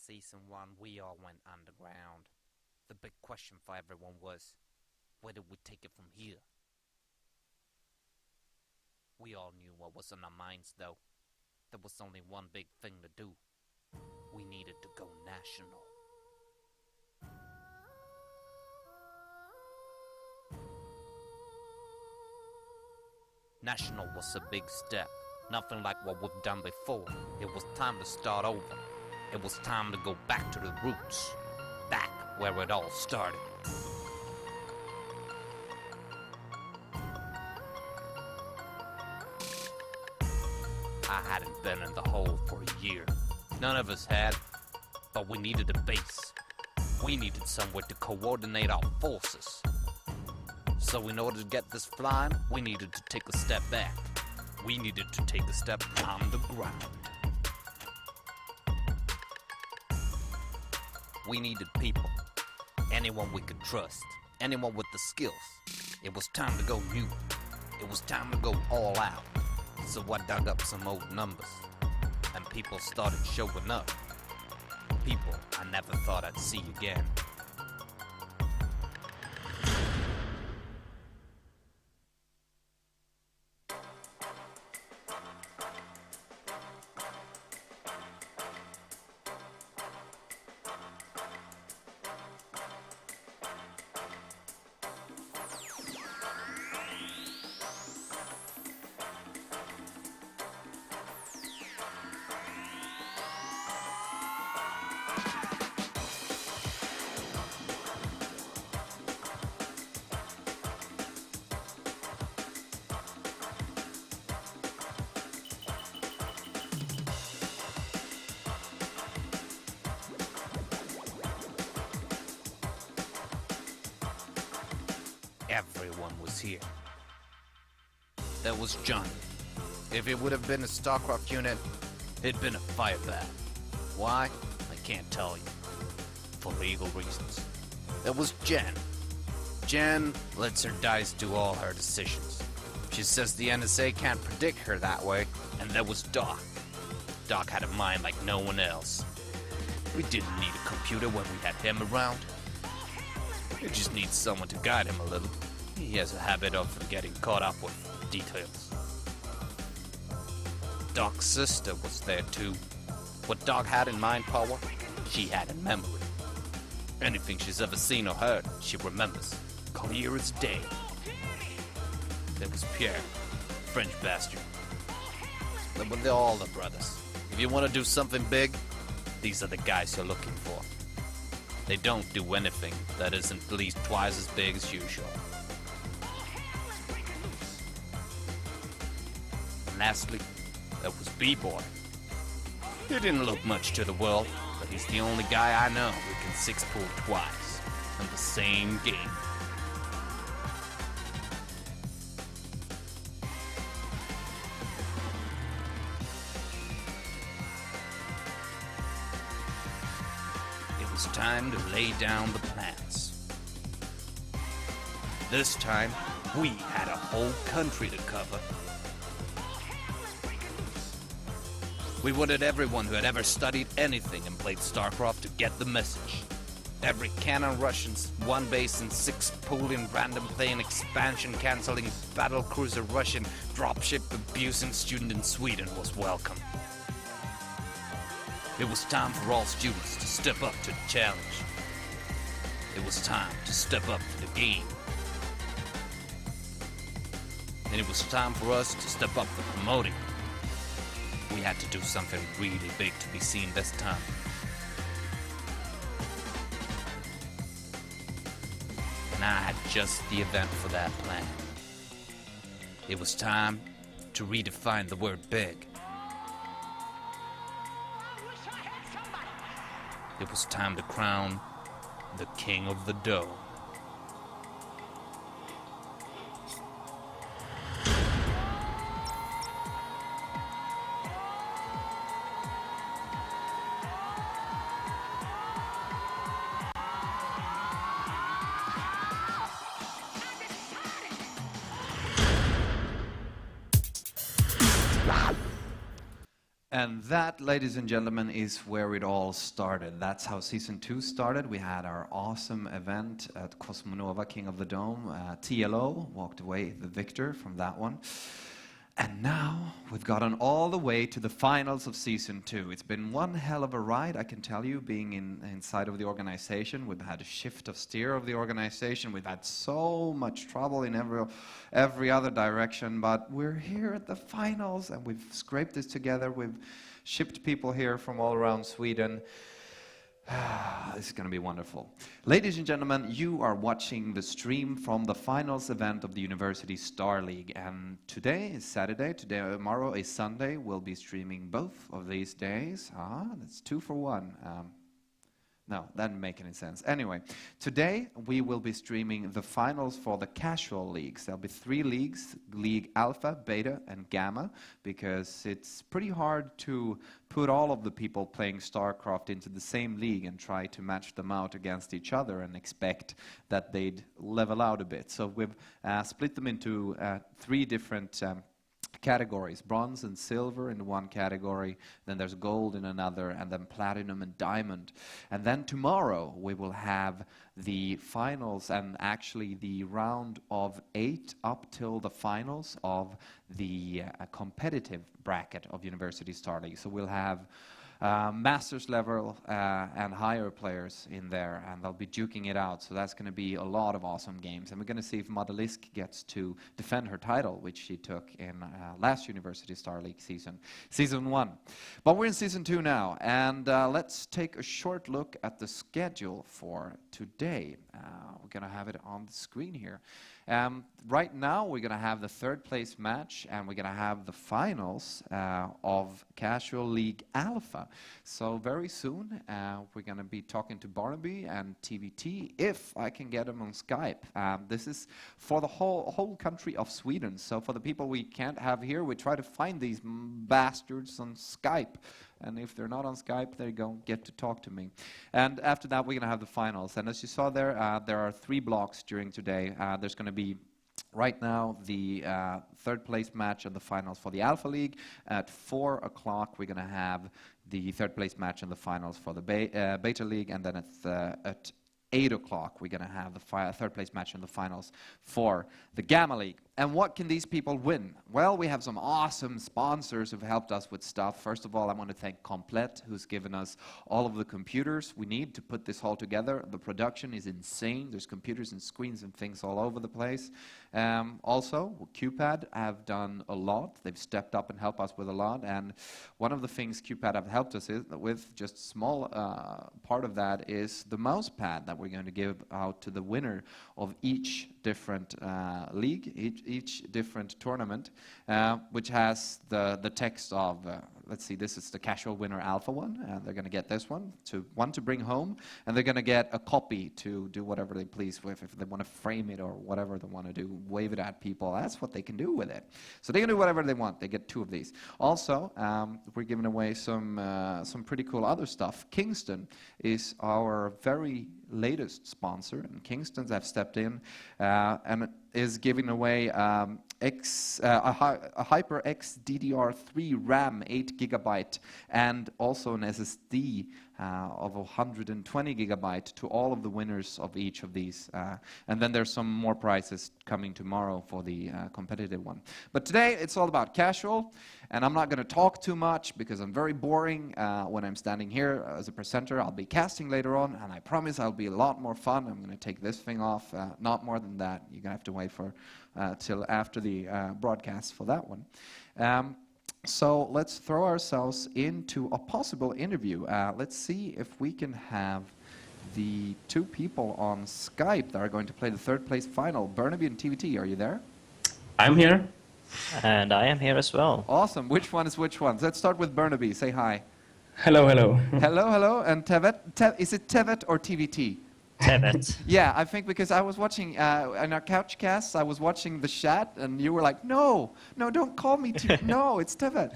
Season 1, we all went underground. The big question for everyone was, where did we take it from here? We all knew what was on our minds, though. There was only one big thing to do. We needed to go national. National was a big step. Nothing like what we've done before. It was time to start over. It was time to go back to the roots. Back where it all started. I hadn't been in the hole for a year. None of us had, but we needed a base. We needed somewhere to coordinate our forces. So in order to get this flying, we needed to take a step back. We needed to take a step on the ground. We needed people. Anyone we could trust. Anyone with the skills. It was time to go new. It was time to go all out. So I dug up some old numbers. And people started showing up. People I never thought I'd see again. Everyone was here. There was Johnny. If it would have been a StarCraft unit, it'd been a fire bat. Why? I can't tell you. For legal reasons. There was Jen. Jen lets her dice do all her decisions. She says the NSA can't predict her that way. And there was Doc. Doc had a mind like no one else. We didn't need a computer when we had him around. We just need someone to guide him a little. He has a habit of getting caught up with details. Doc's sister was there too. What Doc had in mind power, she had in memory. Anything she's ever seen or heard, she remembers. Clear as day. There was Pierre, French bastard. They're all the brothers. If you want to do something big, these are the guys you're looking for. They don't do anything that isn't at least twice as big as usual. And lastly, there was B-Boy. He didn't look much to the world, but he's the only guy I know who can six-pull twice in the same game. It was time to lay down the plans. This time, we had a whole country to cover. We wanted everyone who had ever studied anything and played StarCraft to get the message. Every cannon Russians, one base and 6 pooling random plane expansion cancelling battlecruiser Russian dropship abusing student in Sweden was welcome. It was time for all students to step up to the challenge. It was time to step up to the game. And it was time for us to step up for promoting. We had to do something really big to be seen this time. And I had just the event for that plan. It was time to redefine the word big. It was time to crown the King of the Dome. And that, ladies and gentlemen, is where it all started. That's how Season 2 started. We had our awesome event at Cosmonova, King of the Dome. TLO walked away the victor from that one. And now we've gotten all the way to the finals of Season 2. It's been one hell of a ride, I can tell you, being inside of the organization. We've had a shift of steer of the organization. We've had so much trouble in every other direction, but we're here at the finals, and we've scraped this together. We've shipped people here from all around Sweden. This is going to be wonderful. Ladies and gentlemen, you are watching the stream from the finals event of the University Star League. And today is Saturday, tomorrow is Sunday. We'll be streaming both of these days. That's 2 for 1. No, that didn't make any sense. Anyway, today we will be streaming the finals for the casual leagues. There'll be 3 leagues, League Alpha, Beta, and Gamma, because it's pretty hard to put all of the people playing StarCraft into the same league and try to match them out against each other and expect that they'd level out a bit. So we've split them into 3 different categories: bronze and silver in one category, then there's gold in another, and then platinum and diamond. And then tomorrow we will have the finals, and actually the round of 8 up till the finals of the competitive bracket of University Star League. So we'll have masters level and higher players in there, and they'll be duking it out. So that's going to be a lot of awesome games, and we're going to see if Madalisk gets to defend her title, which she took in last University Star League season 1. But we're in season 2 now, and let's take a short look at the schedule for today. We're going to have it on the screen here. Right now we're going to have the 3rd place match, and we're going to have the finals of Casual League Alpha. So very soon we're going to be talking to Burnyby and TeveT, if I can get them on Skype. This is for the whole country of Sweden. So for the people we can't have here, we try to find these bastards on Skype. And if they're not on Skype, they don't get to talk to me. And after that, we're going to have the finals. And as you saw there, there are 3 blocks during today. There's going to be, right now, the 3rd place match and the finals for the Alpha League. At 4 o'clock, we're going to have the 3rd place match and the finals for the Beta League. And then at 8 o'clock, we're going to have the 3rd place match and the finals for the Gamma League. And what can these people win? Well, we have some awesome sponsors who've helped us with stuff. First of all, I want to thank Komplett, who's given us all of the computers we need to put this all together. The production is insane. There's computers and screens and things all over the place. Also, QPad have done a lot. They've stepped up and helped us with a lot. And one of the things QPad have helped us with, just a small part of that, is the mouse pad that we're going to give out to the winner of each different league, each different tournament, which has the text of, let's see, this is the casual winner Alpha one, and they're going to get this one to bring home, and they're going to get a copy to do whatever they please with. If they want to frame it or whatever they want to do, wave it at people, that's what they can do with it. So they can do whatever they want. They get 2 of these. Also, we're giving away some pretty cool other stuff. Kingston is our very latest sponsor, and Kingston's have stepped in and is giving away a HyperX DDR3 RAM 8 GB and also an SSD of 120 GB to all of the winners of each of these. And then there's some more prizes coming tomorrow for the competitive one. But today it's all about casual, and I'm not going to talk too much because I'm very boring when I'm standing here as a presenter. I'll be casting later on, and I promise I'll be a lot more fun. I'm going to take this thing off. Not more than that. You're going to have to wait for till after the broadcast for that one. So let's throw ourselves into a possible interview. Let's see if we can have the 2 people on Skype that are going to play the 3rd place final. Burnyby and TeveT, are you there? I'm here. And I am here as well. Awesome. Which one is which one? Let's start with Burnyby. Say hi. Hello, hello. Hello, hello. And TeveT, is it TeveT or TeveT? TeveT. Yeah, I think because I was watching, in our couch casts, I was watching the chat, and you were like, no, don't call me no, it's TeveT.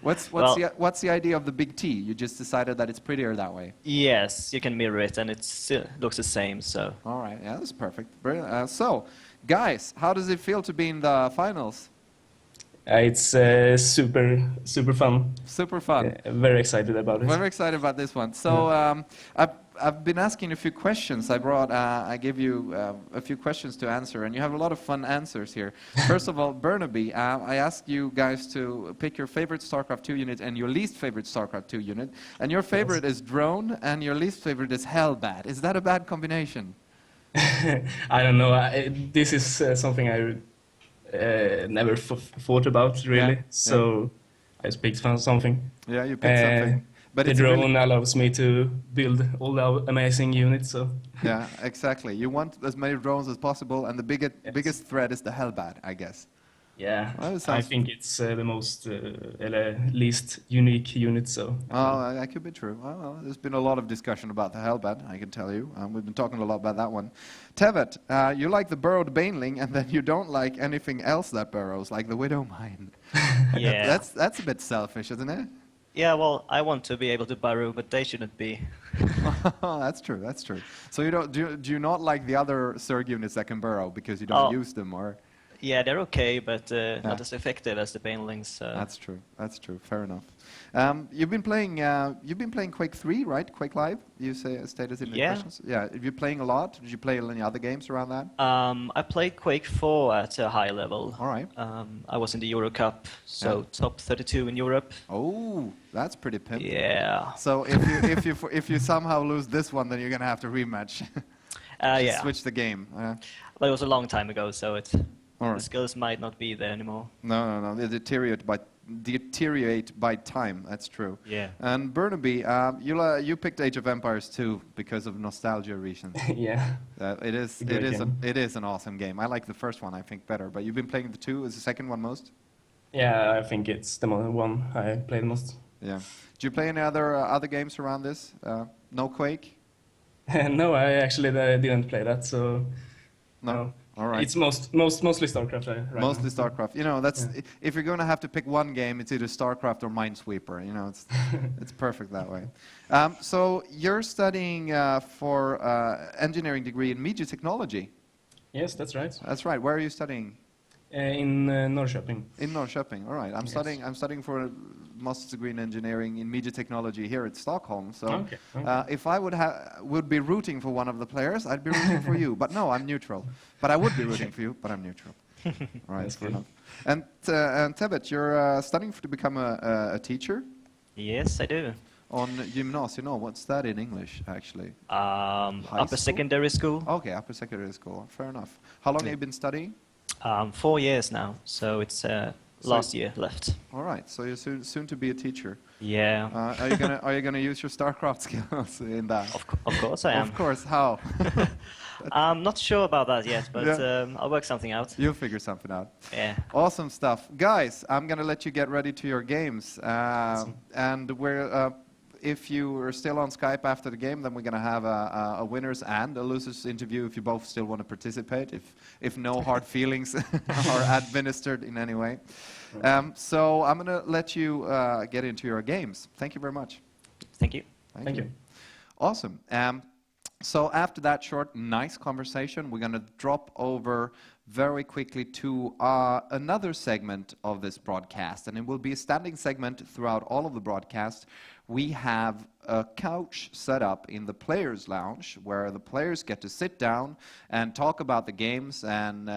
What's the idea of the big T? You just decided that it's prettier that way. Yes, you can mirror it, and it still looks the same, so. All right, yeah, that's perfect. So, guys, how does it feel to be in the finals? It's super fun. Super fun. Very excited about it. Very excited about this one. So I've been asking a few questions. I gave you a few questions to answer, and you have a lot of fun answers here. First of all, Burnyby, I asked you guys to pick your favorite StarCraft 2 unit and your least favorite StarCraft 2 unit. And your favorite is Drone, and your least favorite is Hellbat. Is that a bad combination? I don't know. This is something I never thought about really. So I just picked something. Yeah, you picked something. But the drone allows me to build all the amazing units. So yeah, exactly. You want as many drones as possible, and the biggest threat is the Hellbat, I guess. Yeah, well, I think it's the most least unique unit. So that could be true. Well, there's been a lot of discussion about the Hellbat, I can tell you. We've been talking a lot about that one. TeveT, you like the burrowed baneling, and then you don't like anything else that burrows, like the widow mine. Yeah, that's a bit selfish, isn't it? Yeah, well, I want to be able to burrow, but they shouldn't be. That's true. That's true. So you don't do you not like the other Zerg units that can burrow because you don't use them, or? Yeah, they're okay, but not as effective as the banelings. That's true. That's true. Fair enough. You've been playing Quake 3, right? Quake Live. You stated in the questions. Yeah. Have you playing a lot? Did you play any other games around that? I played Quake 4 at a high level. All right. I was in the Euro Cup, so top 32 in Europe. Oh, that's pretty pimp. Yeah. So if you somehow lose this one, then you're gonna have to rematch. Yeah. Switch the game. But it was a long time ago, so Right. the skills might not be there anymore. No. They deteriorate by time. That's true. Yeah. And Burnyby, you picked Age of Empires 2 because of nostalgia reasons. Yeah. It is an awesome game. I like the first one, I think, better. But you've been playing the 2. Is the second one most? Yeah, I think it's the one I play the most. Yeah. Do you play any other games around this? No Quake? No, I actually didn't play that. So no. All right. It's mostly StarCraft. Right mostly now. StarCraft. You know, that's if you're going to have to pick one game, it's either StarCraft or Minesweeper. You know, it's perfect that way. So you're studying for engineering degree in media technology. Yes, that's right. That's right. Where are you studying? In Norrköping. In Norrköping. All right. I'm studying for a master's degree in engineering in media technology here at Stockholm. So if I would be rooting for one of the players, I'd be rooting for you. But no, I'm neutral. But I would be rooting for you, but I'm neutral. All right, fair enough. And TeveT, you're studying to become a teacher? Yes, I do. On gymnasium, no, what's that in English, actually? Upper secondary school. Okay, upper secondary school. Fair enough. How long have you been studying? 4 years now, so it's last year left. All right, so you're soon to be a teacher. Yeah. Are you gonna use your StarCraft skills in that? Of course I am. Of course. How? I'm not sure about that yet, but I'll work something out. You'll figure something out. Yeah. Awesome stuff, guys. I'm gonna let you get ready to your games, and we're. If you are still on Skype after the game, then we're going to have a winners and a losers interview if you both still want to participate, if no hard feelings are administered in any way. So I'm going to let you get into your games. Thank you very much. Thank you. Thank you. Awesome. So after that short, nice conversation, we're going to drop over very quickly to another segment of this broadcast, and it will be a standing segment throughout all of the broadcast. We have a couch set up in the players' lounge where the players get to sit down and talk about the games and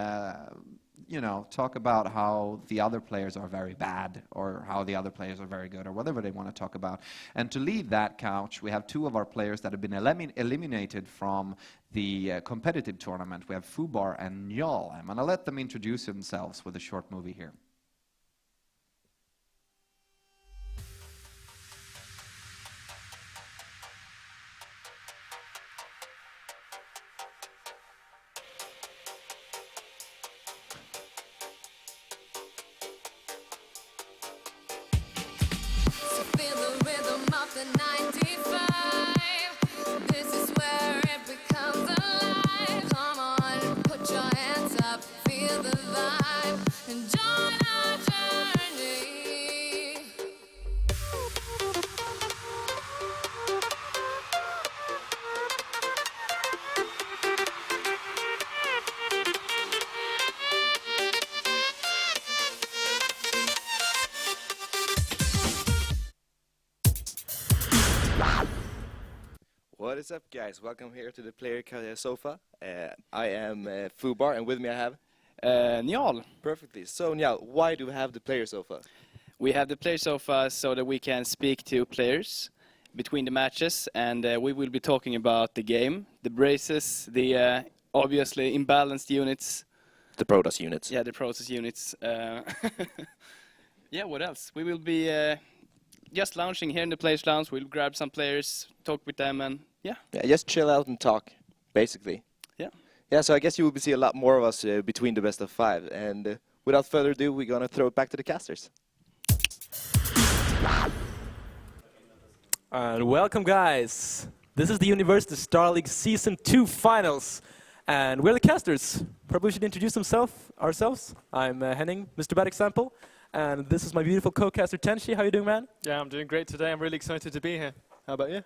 you know, talk about how the other players are very bad or how the other players are very good or whatever they want to talk about. And to lead that couch, we have two of our players that have been eliminated from the competitive tournament. We have Fubar and Njal. I'm going to let them introduce themselves with a short movie here. What is up, guys? Welcome here to the player sofa. I am Fubar, and with me I have Njal. Perfectly. So, Njal, why do we have the player sofa? We have the player sofa so that we can speak to players between the matches, and we will be talking about the game, the braces, the obviously imbalanced units. The Protoss units. Yeah, the process units. Yeah, what else? We will be just lounging here in the players' lounge. We'll grab some players, talk with them, and yeah. Yeah, just chill out and talk, basically. Yeah. Yeah, so I guess you will see a lot more of us between the best of 5. And without further ado, we're going to throw it back to the casters. And welcome, guys. This is the University Star League Season 2 Finals. And we're the casters. Probably should introduce ourselves. I'm Henning, MrBadExample. And this is my beautiful co-caster, Tenshi. How you doing, man? Yeah, I'm doing great today. I'm really excited to be here. How about you?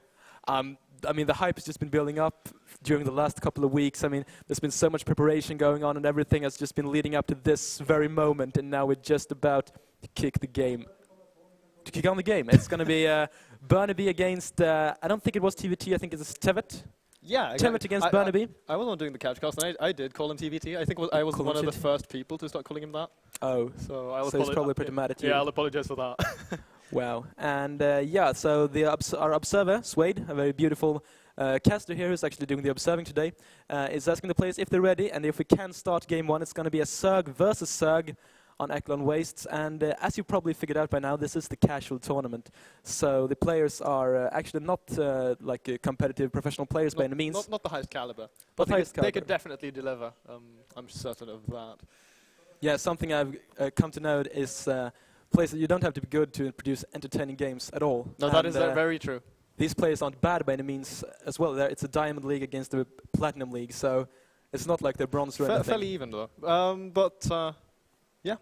I mean, the hype has just been building up during the last couple of weeks. I mean, there's been so much preparation going on, and everything has just been leading up to this very moment. And now we're just about to kick on the game. It's going to be Burnyby against, I don't think it was TeveT, I think it's TeveT. Yeah, TeveT against Burnyby. I was on doing the Couchcast, and I did call him TeveT. I think I was one of the first people to start calling him that. Oh, so he's probably pretty mad at you. Yeah, I'll apologize for that. Wow. And yeah, so our observer, Suede, a very beautiful caster here who's actually doing the observing today, is asking the players if they're ready, and if we can start game 1, it's going to be a Zerg versus Zerg on Eklund Wastes. And as you probably figured out by now, this is the casual tournament. So the players are actually not like competitive professional players by any means. Not the highest caliber. But they could definitely deliver. I'm certain of that. Yeah, something I've come to know is players that you don't have to be good to produce entertaining games at all. No, that is very true. These players aren't bad by any means as well. It's a Diamond League against the Platinum League, so it's not like they're bronze or anything. Fairly even, though. But yeah.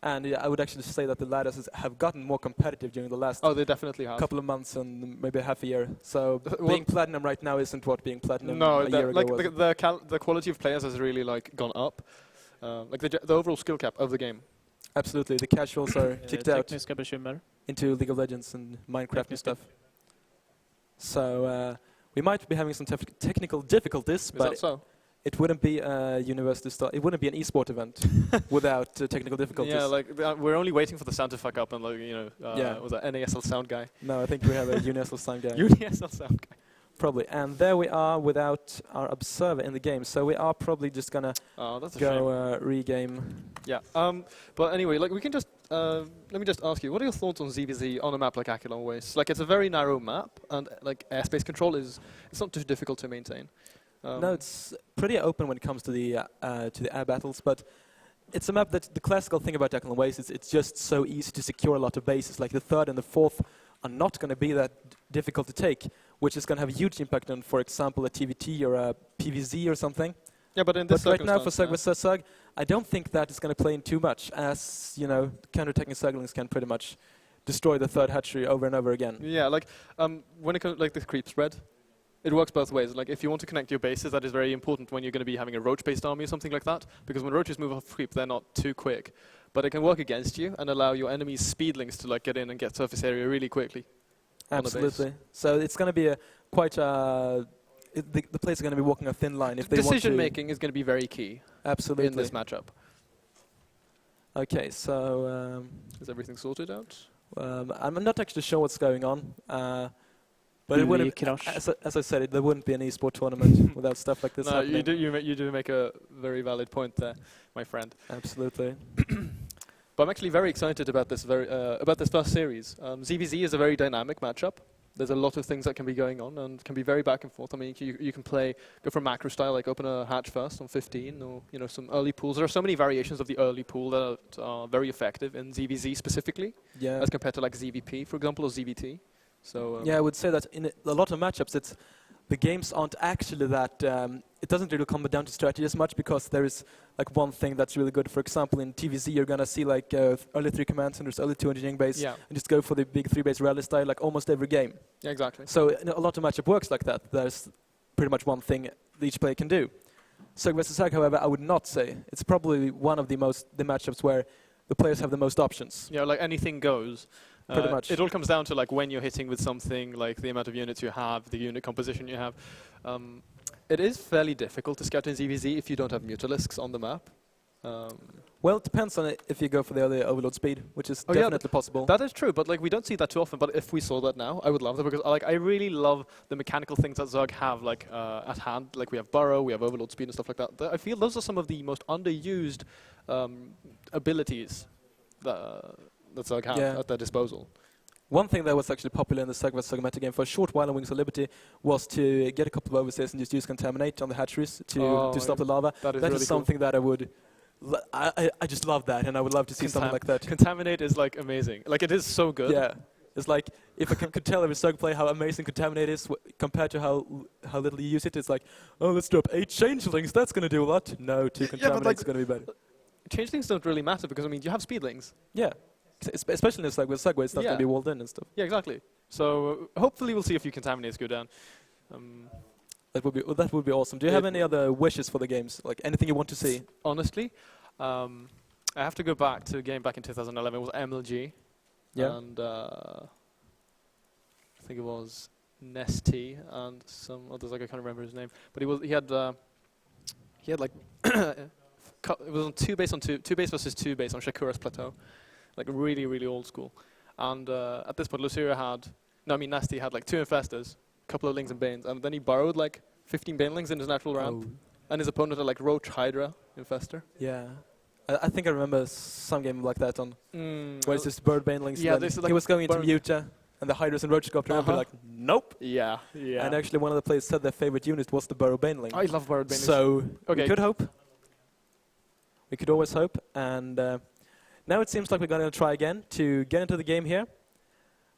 And I would actually say that the ladders have gotten more competitive during the last they definitely have. couple of months and maybe half a year. So being Platinum right now isn't what being Platinum a year ago was. The quality of players has really gone up. Like the overall skill cap of the game. Absolutely, the casuals are kicked out Tekniska bekymmer. into League of Legends and Minecraft and stuff. So we might be having some technical difficulties, Is but that so? it wouldn't be a university style. It wouldn't be an esport event without technical difficulties. Yeah, we're only waiting for the sound to fuck up and Yeah. was that NASL sound guy? No, I think we have a UniSL sound guy. UniSL sound guy. Probably. And there we are without our observer in the game. So we are probably just gonna That's a shame. go regame. Yeah. But anyway, we can just let me just ask you, what are your thoughts on ZVZ on a map like Eklund Wastes? It's a very narrow map, and airspace control it's not too difficult to maintain. No, it's pretty open when it comes to the air battles, but it's a map that the classical thing about Eklund Wastes is it's just so easy to secure a lot of bases. Like the 3rd and the 4th are not going to be that difficult to take, which is going to have a huge impact on, for example, a TVT or a PVZ or something. Yeah, but in this right now for Zerg circumstance, vs Zerg, I don't think that is going to play in too much, as counter-attacking Zerglings can pretty much destroy the 3rd hatchery over and over again. yeah, when it comes the creep spread, it works both ways. If you want to connect your bases, that is very important when you're going to be having a roach-based army or something like that, because when roaches move off creep, they're not too quick. But it can work against you and allow your enemy's speedlings to get in and get surface area really quickly. Absolutely. So it's going to be the players are going to be walking a thin line if they want to. Decision making is going to be very key. Absolutely. In this matchup. Okay, so is everything sorted out? I'm not actually sure what's going on. But it wouldn't, as I said, there wouldn't be an esport tournament without stuff like this happening. You do make a very valid point there, my friend. Absolutely. But I'm actually very excited about this first series. ZVZ is a very dynamic matchup. There's a lot of things that can be going on and can be very back and forth. I mean, you can go for macro style, open a hatch first on 15, or some early pools. There are so many variations of the early pool that are very effective in ZVZ specifically, as compared to ZVP, for example, or ZVT. So yeah, I would say that in a lot of matchups, the games aren't actually that. It doesn't really come down to strategy as much, because there is one thing that's really good. For example, in TVZ, you're gonna see early 3 command centers, early 2 engineering base, and just go for the big 3-base rally style almost every game. Yeah, exactly. So a lot of matchup works like that. There's pretty much one thing each player can do. Zerg vs Zerg, however, I would not say. It's probably one of the matchups where the players have the most options. Yeah, anything goes. Pretty much. It all comes down to like when you're hitting with something, like the amount of units you have, the unit composition you have. It is fairly difficult to scout in ZVZ if you don't have Mutalisks on the map. Well, it depends on it if you go for the other overload speed, which is definitely possible. That is true, but like we don't see that too often. But if we saw that now, I would love that, because like I really love the mechanical things that Zerg have like at hand. Like we have burrow, we have overload speed and stuff like that. I feel those are some of the most underused abilities that Zerg have at their disposal. One thing that was actually popular in the Zerg vs. Zerg meta game for a short while on Wings of Liberty was to get a couple of overseers and just use Contaminate on the hatcheries to stop the lava. That is really something that I would... I just love that, and I would love to see something like that. Contaminate is like amazing. Like it is so good. Yeah, it's like if I could tell every Zerg player how amazing Contaminate is compared to how little you use it. It's like, oh, let's drop 8 changelings. That's gonna do a lot. No, 2 Contaminate's gonna be better. Changelings don't really matter because I mean you have speedlings. Yeah, especially in with Zerg where it's not gonna be walled in and stuff. Yeah, exactly. So hopefully we'll see a few Contaminates go down. That would be awesome. Do you have any other wishes for the games? Like anything you want to see? Honestly, I have to go back to a game back in 2011. It was MLG. Yeah. And I think it was Nesty and some others. Like I can't remember his name. But he had like it was on 2 base versus 2 base on Shakura's plateau, like really really old school. And at this point, Nasty had like 2 infestors, a couple of lings and banes, and then he borrowed like 15 banelings in his natural ramp, and his opponent had like Roach Hydra infestor. Yeah, I think I remember some game like that on where it's just bird banelings. Yeah, he was going into Muta, and the Hydras and Roaches got to be like, nope. Yeah. And actually, one of the players said their favorite unit was the burrow baneling. I love burrowed banelings. So we could hope. We could always hope, and now it seems like we're going to try again to get into the game here.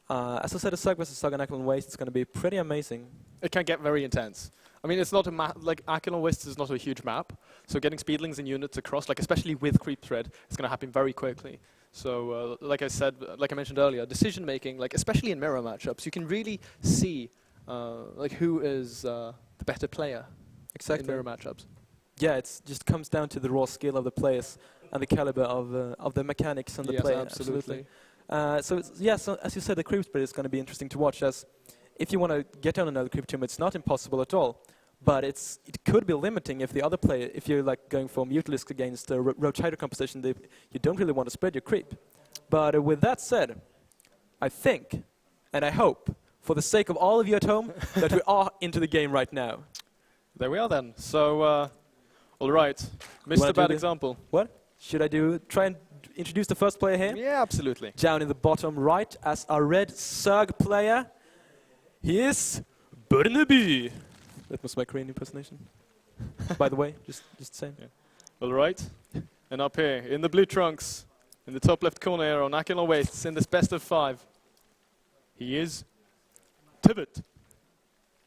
As I said, a Zerg vs. Zerg on Eklund Waste is going to be pretty amazing. It can get very intense. I mean, it's not a map, like Eklund Waste is not a huge map, so getting speedlings and units across, like especially with creep thread, it's going to happen very quickly. So, like I mentioned earlier, decision making, like especially in mirror matchups, you can really see like who is the better player in mirror matchups. Yeah, it just comes down to the raw skill of the players and the caliber of the mechanics and the play. Absolutely. So as you said, the creep spread is going to be interesting to watch. As if you want to get down another creep tomb, it's not impossible at all, but it could be limiting if the other player, if you're like going for Mutalisk against the Roach Hydra composition, you don't really want to spread your creep. But with that said, I think and I hope, for the sake of all of you at home, that we are into the game right now. There we are then. So, all right, MrBadExample. What should I do? Try and introduce the first player here? Yeah, absolutely. Down in the bottom right, as our red Zerg player, he is Burnyby. That was my Korean impersonation. By the way, just saying. Yeah. All right, and up here in the blue trunks, in the top left corner here on Eklund Wastes in this best of 5, he is TeveT.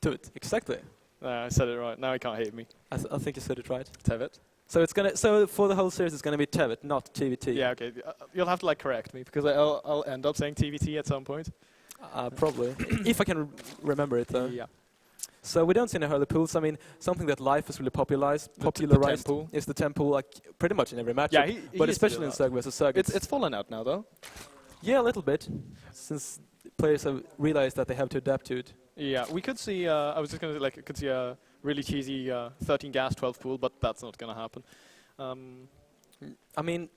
TeveT, exactly. I said it right. Now he can't hate me. I think you said it right. TeveT. So for the whole series, it's gonna be TeveT, not TeveT. Yeah, okay. You'll have to like correct me because I'll end up saying TeveT at some point. Probably, if I can remember it though. Yeah. So we don't see any hurler pools. I mean, something that Life has really popularized is the temple, like pretty much in every matchup. Yeah, but especially in Zerg vs. Zerg. It's fallen out now though. Yeah, a little bit, since players have realized that they have to adapt to it. Yeah, we could see. I was just gonna could see a really cheesy 13 gas 12 pool, but that's not gonna happen. I mean,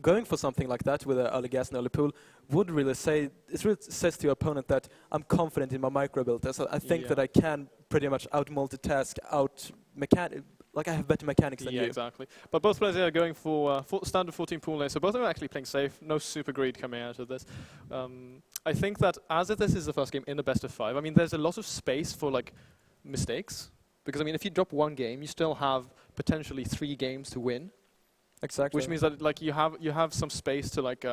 going for something like that with an early gas and early pool would really say, it really says to your opponent that I'm confident in my micro build. So I think that I can pretty much out multitask, like I have better mechanics than you. Yeah, exactly. But both players are going for standard 14 pool lane, so both of them are actually playing safe. No super greed coming out of this. I think that as this is the first game in the best of 5, I mean, there's a lot of space for like mistakes. Because I mean, if you drop 1 game, you still have potentially 3 games to win. Exactly. Which means that like you have some space to like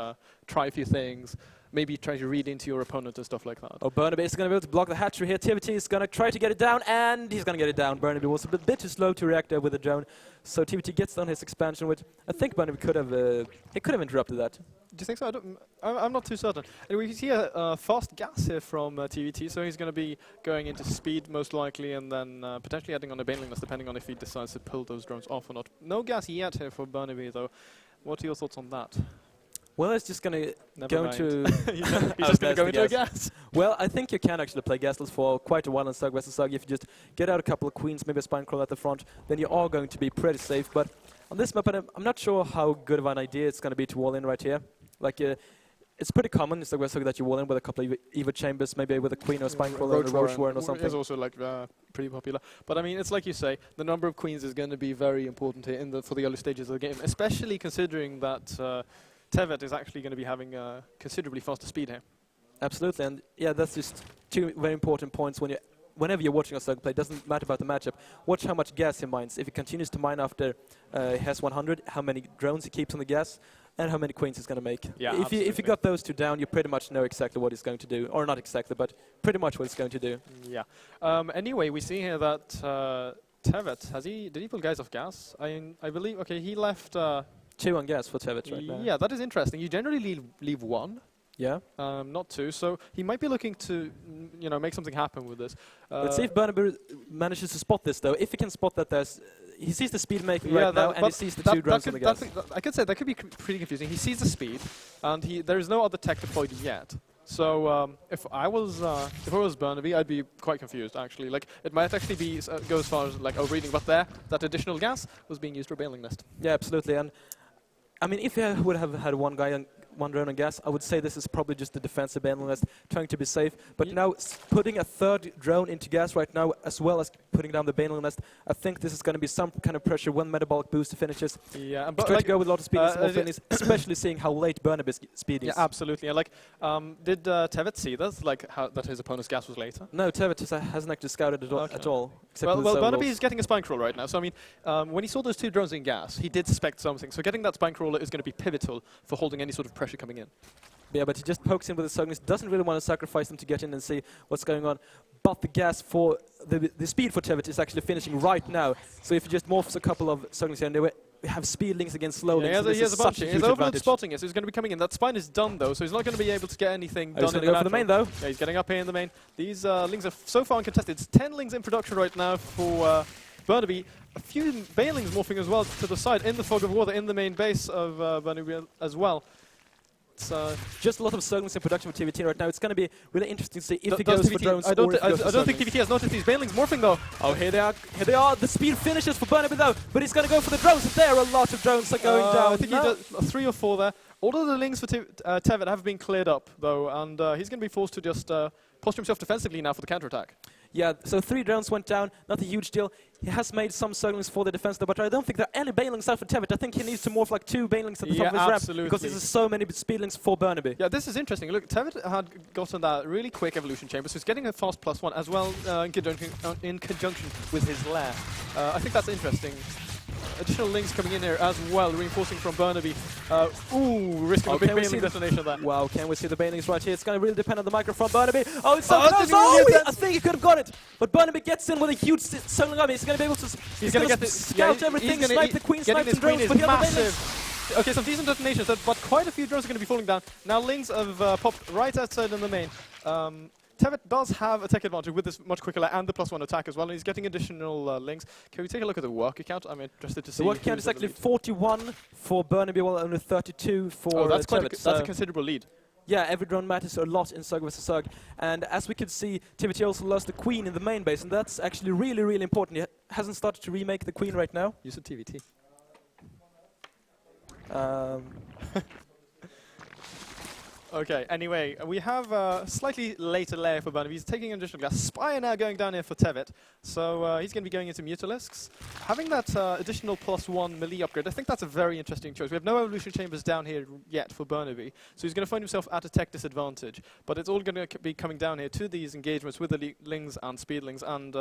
try a few things, maybe try to read into your opponent and stuff like that. Oh, Burnyby is going to be able to block the hatchery here. TeveT is going to try to get it down, and he's going to get it down. Burnyby was a bit too slow to react there with the drone, so TeveT gets down his expansion, which I think Burnyby could have interrupted that. Do you think so? I'm not too certain. And we see a fast gas here from TeveT, so he's going to be going into speed most likely, and then potentially adding on a baneling nest, depending on if he decides to pull those drones off or not. No gas yet here for Burnyby, though. What are your thoughts on that? Well, it's just going to go mind. into... He's just going to go into a gas. gas. Well, I think you can actually play gasless for quite a while on Sug vs. Sug. If you just get out a couple of queens, maybe a spine crawl at the front, then you are going to be pretty safe. But on this map, I'm not sure how good of an idea it's going to be to wall in right here. Like, it's pretty common in Sug vs. Sug that you wall in with a couple of Eva chambers, maybe with a queen or a spine crawl or a roach warren or something. It's also like pretty popular. But I mean, it's like you say, the number of queens is going to be very important here for the early stages of the game, especially considering that TeveT is actually going to be having considerably faster speed here. Absolutely, and yeah, that's just two very important points whenever you're watching a Sug play. It doesn't matter about the matchup. Watch how much gas he mines. If he continues to mine after he has 100, how many drones he keeps on the gas, and how many queens he's going to make. Yeah, if you got those two down, you pretty much know exactly what he's going to do. Or not exactly, but pretty much what he's going to do. Yeah. Anyway, we see here that TeveT, did he pull guys off gas? I believe, okay, he left... 2 on gas for TeveT right now. Yeah, that is interesting. You generally leave 1. Yeah. Not 2, so he might be looking to, make something happen with this. Let's see if Burnyby manages to spot this, though. If he can spot that he sees the speed making right now, and he sees the 2 drones on the gas. I could say that could be pretty confusing. He sees the speed, and there is no other tech deployed yet. So if I was Burnyby, I'd be quite confused actually. Like it might actually be go as far as like overreading, but that additional gas was being used for bailing nest. Yeah, absolutely. And I mean, if you would have had one drone on gas, I would say this is probably just the defensive bailing nest, trying to be safe. But now putting a 3rd drone into gas right now, as well as putting down the bailing nest, I think this is going to be some kind of pressure when metabolic boost finishes. Yeah, but try to go with a lot of speed especially seeing how late Burnyby's speed is. Yeah, absolutely. And like, did TeveT see this? Like, that his opponent's gas was later? No, TeveT hasn't actually scouted it at all. Well, Burnyby is getting a spine crawl right now. So I mean, when he saw those 2 drones in gas, he did suspect something. So getting that spine crawler is going to be pivotal for holding any sort of pressure coming in. Yeah, but he just pokes in with his Sugness, doesn't really want to sacrifice them to get in and see what's going on. But the gas for the speed for TeveT is actually finishing right now. So if he just morphs a couple of Sugness here, and we have speed links against slow links. Yeah, he has a bunch. He's overload spotting it, so he's going to be coming in. That spine is done though, so he's not going to be able to get anything done. He's going to go for the main though. Yeah, he's getting up here in the main. These links are so far uncontested. It's 10 links in production right now for Burnyby. A few bailings morphing as well to the side in the fog of water in the main base of Burnyby as well. Just a lot of Sugness in production for TeveT right now. It's going to be really interesting to see if he goes for drones I don't think TeveT has noticed these bailings morphing though. Oh, here they are. Here they are. The speed finishes for Burnyby though, but he's going to go for the drones. There are a lot of drones that are going down. I think he does 3 or 4 there. All of the links for TeveT have been cleared up though, and he's going to be forced to just posture himself defensively now for the counterattack. Yeah, so 3 drones went down, not a huge deal. He has made some Suglings for the defense though, but I don't think there are any bailings out for TeveT. I think he needs to morph like 2 bailings at the top of his ramp, because there's so many speedlings for Burnyby. Yeah, this is interesting. Look, TeveT had gotten that really quick evolution chamber, so he's getting a fast +1 as well in conjunction with his lair. I think that's interesting. Additional links coming in here as well, reinforcing from Burnyby. Risking a big bailing detonation there. Wow, can we see the bailings right here? It's going to really depend on the micro from Burnyby. Oh, it's so close! I think he could have got it! But Burnyby gets in with a huge soloing army. He's going to be able to scout everything, snipe the queen, snipe the drones for the other bailings. Okay, some decent detonations, but quite a few drones are going to be falling down. Now links have popped right outside in the main. TeveT does have a tech advantage with this much quicker lair and the +1 attack as well, and he's getting additional links. Can we take a look at the work count? I'm interested to see. The work count is actually 41 for Burnyby, while only 32 for TeveT. That's a considerable lead. Yeah, every drone matters a lot in Sug vs. Sug. And as we could see, TeveT also lost the queen in the main base, and that's actually really, really important. He hasn't started to remake the queen right now. You said TeveT. Okay, anyway, we have a slightly later layer for Burnyby. He's taking additional gas. Spire now going down here for TeveT. So he's going to be going into Mutalisks. Having that additional +1 melee upgrade, I think that's a very interesting choice. We have no evolution chambers down here yet for Burnyby, so he's going to find himself at a tech disadvantage. But it's all going to be coming down here to these engagements with the lings and speedlings, and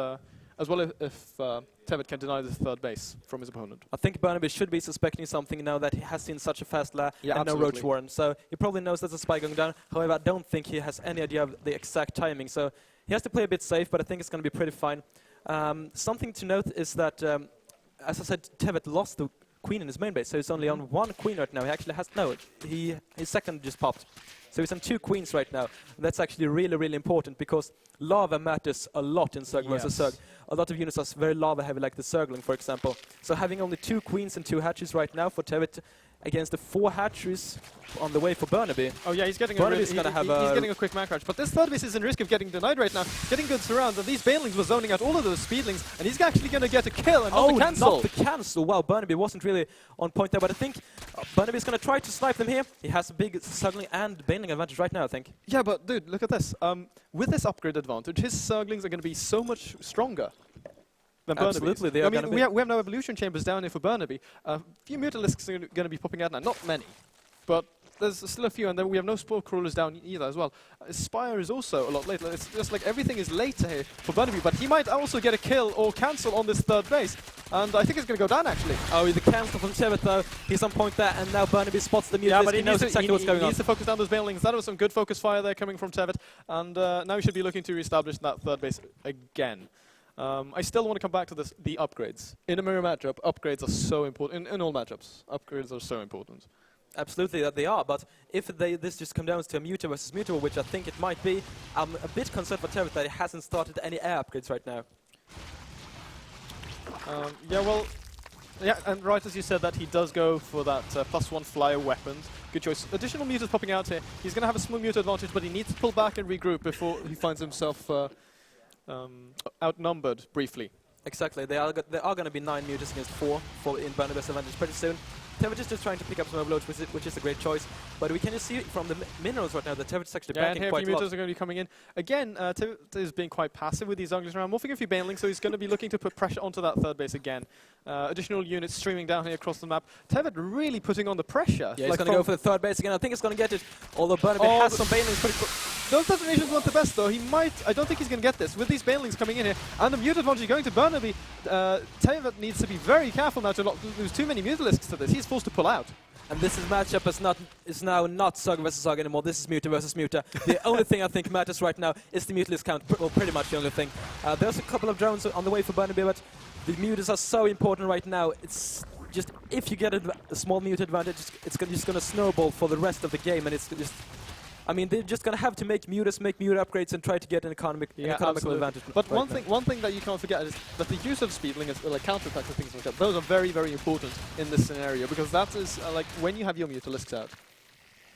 as well if TeveT can deny the 3rd base from his opponent. I think Burnyby should be suspecting something now that he has seen such a fast lair and absolutely. no roach warren. So he probably knows there's a spy going down. However, I don't think he has any idea of the exact timing. So he has to play a bit safe, but I think it's going to be pretty fine. Something to note is that, as I said, TeveT lost the queen in his main base, so he's only on 1 queen right now. He actually has his second just popped. So he's on 2 queens right now. That's actually really, really important, because lava matters a lot in Sug versus Sug. A lot of units are very lava heavy, like the Zergling, for example. So having only 2 queens and 2 hatches right now for TeveT against the 4 hatcheries on the way for Burnyby. Oh yeah, he's getting Burnyby's he's gonna a quick macro. But this third base is in risk of getting denied right now. Getting good surrounds, and these banelings were zoning out all of those speedlings, and he's actually going to get a kill and not the cancel. Not the cancel. Wow, Burnyby wasn't really on point there, but I think Burnyby's going to try to snipe them here. He has a big Surgling and baneling advantage right now, I think. Yeah, but dude, look at this. With this upgrade advantage, his Surglings are going to be so much stronger than Absolutely, Burnyby's. they are I mean, gonna we have no evolution chambers down here for Burnyby. A few Mutalisks are going to be popping out now. Not many, but there's still a few, and then we have no Spore Crawlers down either as well. Spire is also a lot later. It's just like everything is later here for Burnyby, but he might also get a kill or cancel on this third base, and I think it's going to go down actually. Oh, the cancel from TeveT though. He's on point there, and now Burnyby spots the Mutalisk. Yeah, but he knows exactly what's going on. He needs to focus down those banelings. That was some good focus fire there coming from TeveT, and now he should be looking to reestablish that third base again. I still want to come back to this, the upgrades. In a mirror matchup, upgrades are so important. In all matchups, upgrades are so important. Absolutely, that they are, but if this just comes down to a Muta versus Muta, which I think it might be, I'm a bit concerned for TeveT that he hasn't started any air upgrades right now. Yeah, well, yeah, and right as you said that, he does go for that +1 flyer weapons. Good choice. Additional Mutas popping out here. He's going to have a small Muta advantage, but he needs to pull back and regroup before he finds himself outnumbered briefly. Exactly, there are going to be 9 Mutas against 4 in Burnyby's advantage pretty soon. TeveT is just trying to pick up some overloads, which is a great choice. But we can just see from the minerals right now that TeveT is actually backing quite a lot. Mutas are going to be coming in. Again, TeveT is being quite passive with these Zerglings around, morphing a few banelings, so he's going to be looking to put pressure onto that third base again. Additional units streaming down here across the map. TeveT really putting on the pressure. Yeah, he's going to go for the third base again. I think he's going to get it, although Burnyby has some banelings pretty quick. Those detonations weren't the best though. He might, I don't think he's going to get this. With these banelings coming in here, and the Muta advantage going to Burnyby, TeveT needs to be very careful now to not lose too many Mutalisks to this. He's forced to pull out. And this matchup is now not Zerg versus Zerg anymore. This is Muta versus Muta. The only thing I think matters right now is the Mutalisk count, well, pretty much the only thing. There's a couple of drones on the way for Burnyby, but the Mutas are so important right now. It's just, if you get a small Muta advantage, it's just going to snowball for the rest of the game, and it's just... I mean, they're just going to have to make Muta upgrades and try to get an economical advantage. But one thing that you can't forget is that the use of speedling, like counterattacks and things like that, those are very, very important in this scenario, because that is like when you have your Mutalisks out.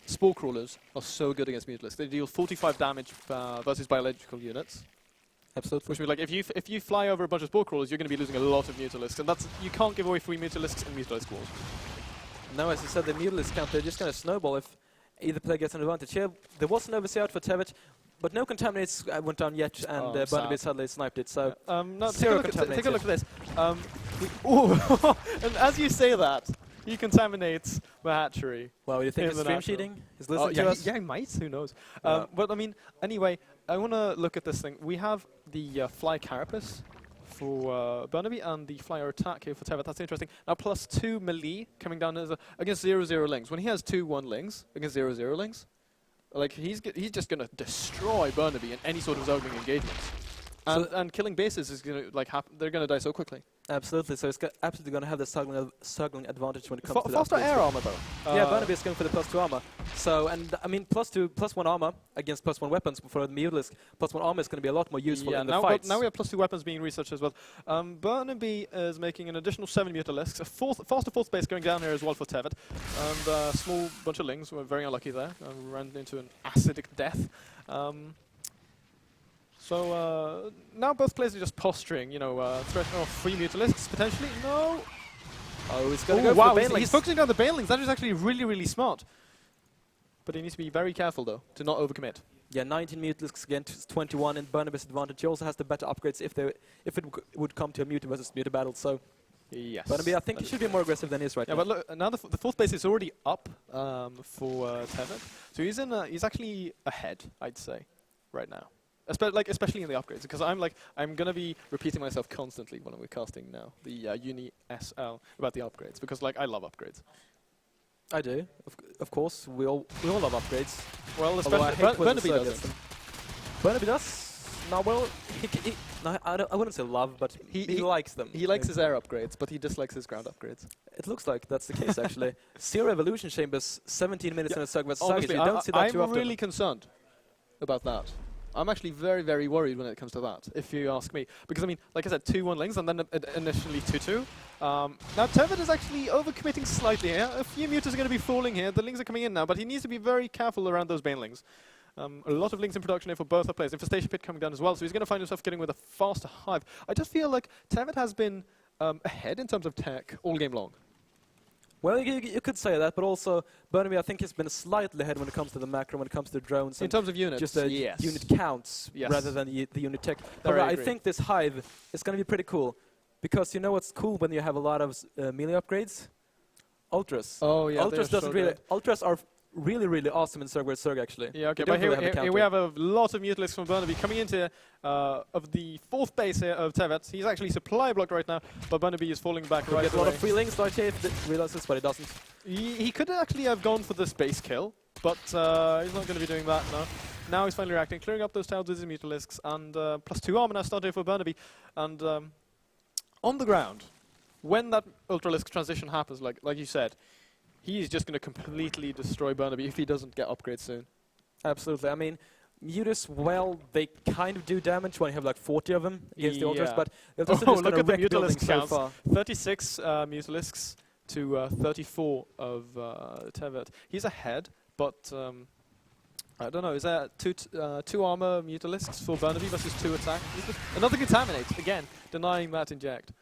Spore Crawlers are so good against Mutalisks. They deal 45 damage versus biological units. Absolutely. Which means, like, if you fly over a bunch of Spore Crawlers, you're going to be losing a lot of Mutalisks, and that's, you can't give away free Mutalisks in Mutalisk wars. Now, as you said, the Mutalisk count, they're just going to snowball if either player gets an advantage. Here, there was an overseer out for TeveT, but no contaminates went down yet, and Burnyby suddenly sniped it. So no, zero take a look at this. and as you say that, he contaminates the hatchery. Well, you think it's stream cheating? Is listening to us? Yeah, he might. Who knows? But I mean, anyway, I want to look at this thing. We have the fly carapace for Burnyby and the flyer attack here for TeveT. That's interesting. Now +2 melee coming down as against 0/0 lings. When he has 2/1 lings against 0/0 lings, like he's just gonna destroy Burnyby in any sort of Zergling engagements. And killing bases is gonna they're gonna die so quickly. Absolutely. So it's absolutely gonna have the Zergling advantage when it comes to that. Faster air armor though. Yeah, Burnyby is going for the +2 armor. So, and I mean, +1 armor against +1 weapons for the Mutalisk. +1 armor is going to be a lot more useful in the fights. Now we have +2 weapons being researched as well. Burnyby is making an additional 7 Mutalisks. A faster fourth base going down here as well for TeveT. And a small bunch of lings. We're very unlucky there. Ran into an acidic death. So now both players are just posturing, you know, threatening off 3 Mutalisks potentially. No. Oh, he's going to go for the banelings. He's focusing on the banelings. That is actually really, really smart. But he needs to be very careful though to not overcommit. Yeah, 19 Mutalisks against 21 in Burnyby's advantage. He also has the better upgrades if it would come to a Muta versus Muta battle. So yes, Burnyby, I think he should be more aggressive than he is right now. But look, now the fourth base is already up for TeveT. So he's actually ahead, I'd say, right now. Especially in the upgrades, because I'm gonna be repeating myself constantly when we're casting now the UniSL about the upgrades, because I love upgrades. I do, of course. We all love upgrades. Well, especially Burnyby doesn't. Burnyby does. No, well, I wouldn't say love, but he likes them. He likes his air upgrades, but he dislikes his ground upgrades. It looks like that's the case actually. 0 evolution chambers, 17 minutes in a Zerg versus Zerg. You don't see that too often. I'm really concerned about that. I'm actually very, very worried when it comes to that, if you ask me. Because, I mean, like I said, 2-1 Lings, and then initially 2-2. Now, TeveT is actually overcommitting slightly here. A few Mutas are going to be falling here. The Lings are coming in now, but he needs to be very careful around those Banelings. A lot of Lings in production here for both the players. Infestation Pit coming down as well, so he's going to find himself getting with a faster Hive. I just feel like TeveT has been ahead in terms of tech all game long. Well, you could say that, but also Burnyby, I think, has been slightly ahead when it comes to the macro, when it comes to drones. In terms of units, just yes. unit counts rather than the unit tech. However, I think this Hive is going to be pretty cool, because you know what's cool when you have a lot of melee upgrades? Ultras. Oh yeah, Ultras doesn't really. Ultras are really, really awesome in Zerg vs Zerg, actually. Yeah, okay, but here we have a lot of Mutalisks from Burnyby coming into of the 4th base here of TeveT. He's actually supply blocked right now, but Burnyby is falling back right away. Get a lot of free Lings, like TeveT realizes, but he doesn't. He could actually have gone for the space kill, but he's not going to be doing that now. Now he's finally reacting, clearing up those towers with his Mutalisks, and +2 armor now starting for Burnyby. And on the ground, when that Ultralisk transition happens, like you said, he is just going to completely destroy Burnyby if he doesn't get upgrades soon. Absolutely. I mean, Mutas, well, they kind of do damage when you have like 40 of them against the Ultras, but they're just look at the Mutalisk so counts. far. 36 Mutalisks to 34 of TeveT. He's ahead, but I don't know, is there 2 armor Mutalisks for Burnyby versus 2 attack? Another Contaminate, again, denying that inject.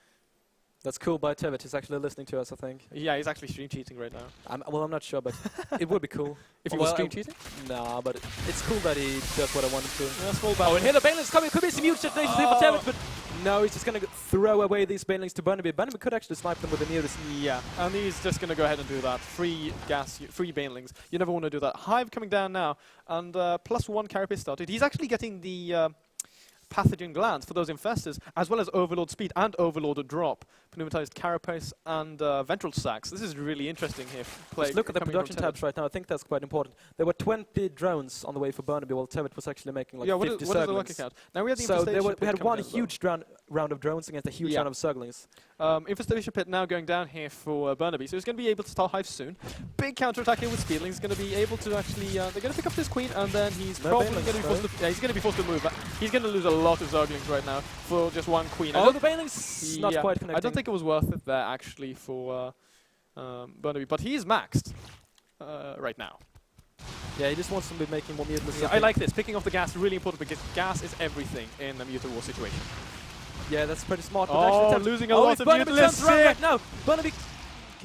That's cool by TeveT. He's actually listening to us, I think. Yeah, he's actually stream cheating right now. I'm not sure, but it would be cool. If he was stream cheating? Nah, but it's cool that he does what I wanted to. Yeah, small battle. Oh, and here the Banelings coming. Could be some huge detonations here for TeveT, but no, he's just going to throw away these Banelings to Burnyby. Burnyby could actually snipe them with the Mutas. Yeah, and he's just going to go ahead and do that. Free Banelings. You never want to do that. Hive coming down now, and +1 carapace started. He's actually getting the pathogen glands for those infestors, as well as overlord speed and overlord drop, pneumatized carapace and ventral sacs. This is really interesting here. Just look at the production tabs right now. I think that's quite important. There were 20 drones on the way for Burnyby, while TeveT was actually making like 50 what is the working count? Now we have the so we had one huge round of drones against a huge round of Zerglings. Infestation Pit now going down here for Burnyby, so he's going to be able to start Hive soon. Big counter-attack here with Speedlings. He's going to be able to actually, they're going to pick up this queen, and then he's probably going to be forced to, he's going to be forced to move. He's going to lose a lot of Zerglings right now for just 1 queen. Oh, the Banelings not quite connecting. I don't think it was worth it there actually for Burnyby, but he's maxed right now. Yeah, he just wants to be making more Mutalisks. Yeah, I like this. Picking off the gas is really important, because gas is everything in a Muta War situation. Yeah, that's pretty smart. But actually losing a lot of Mutalisks here. Right now. Burnyby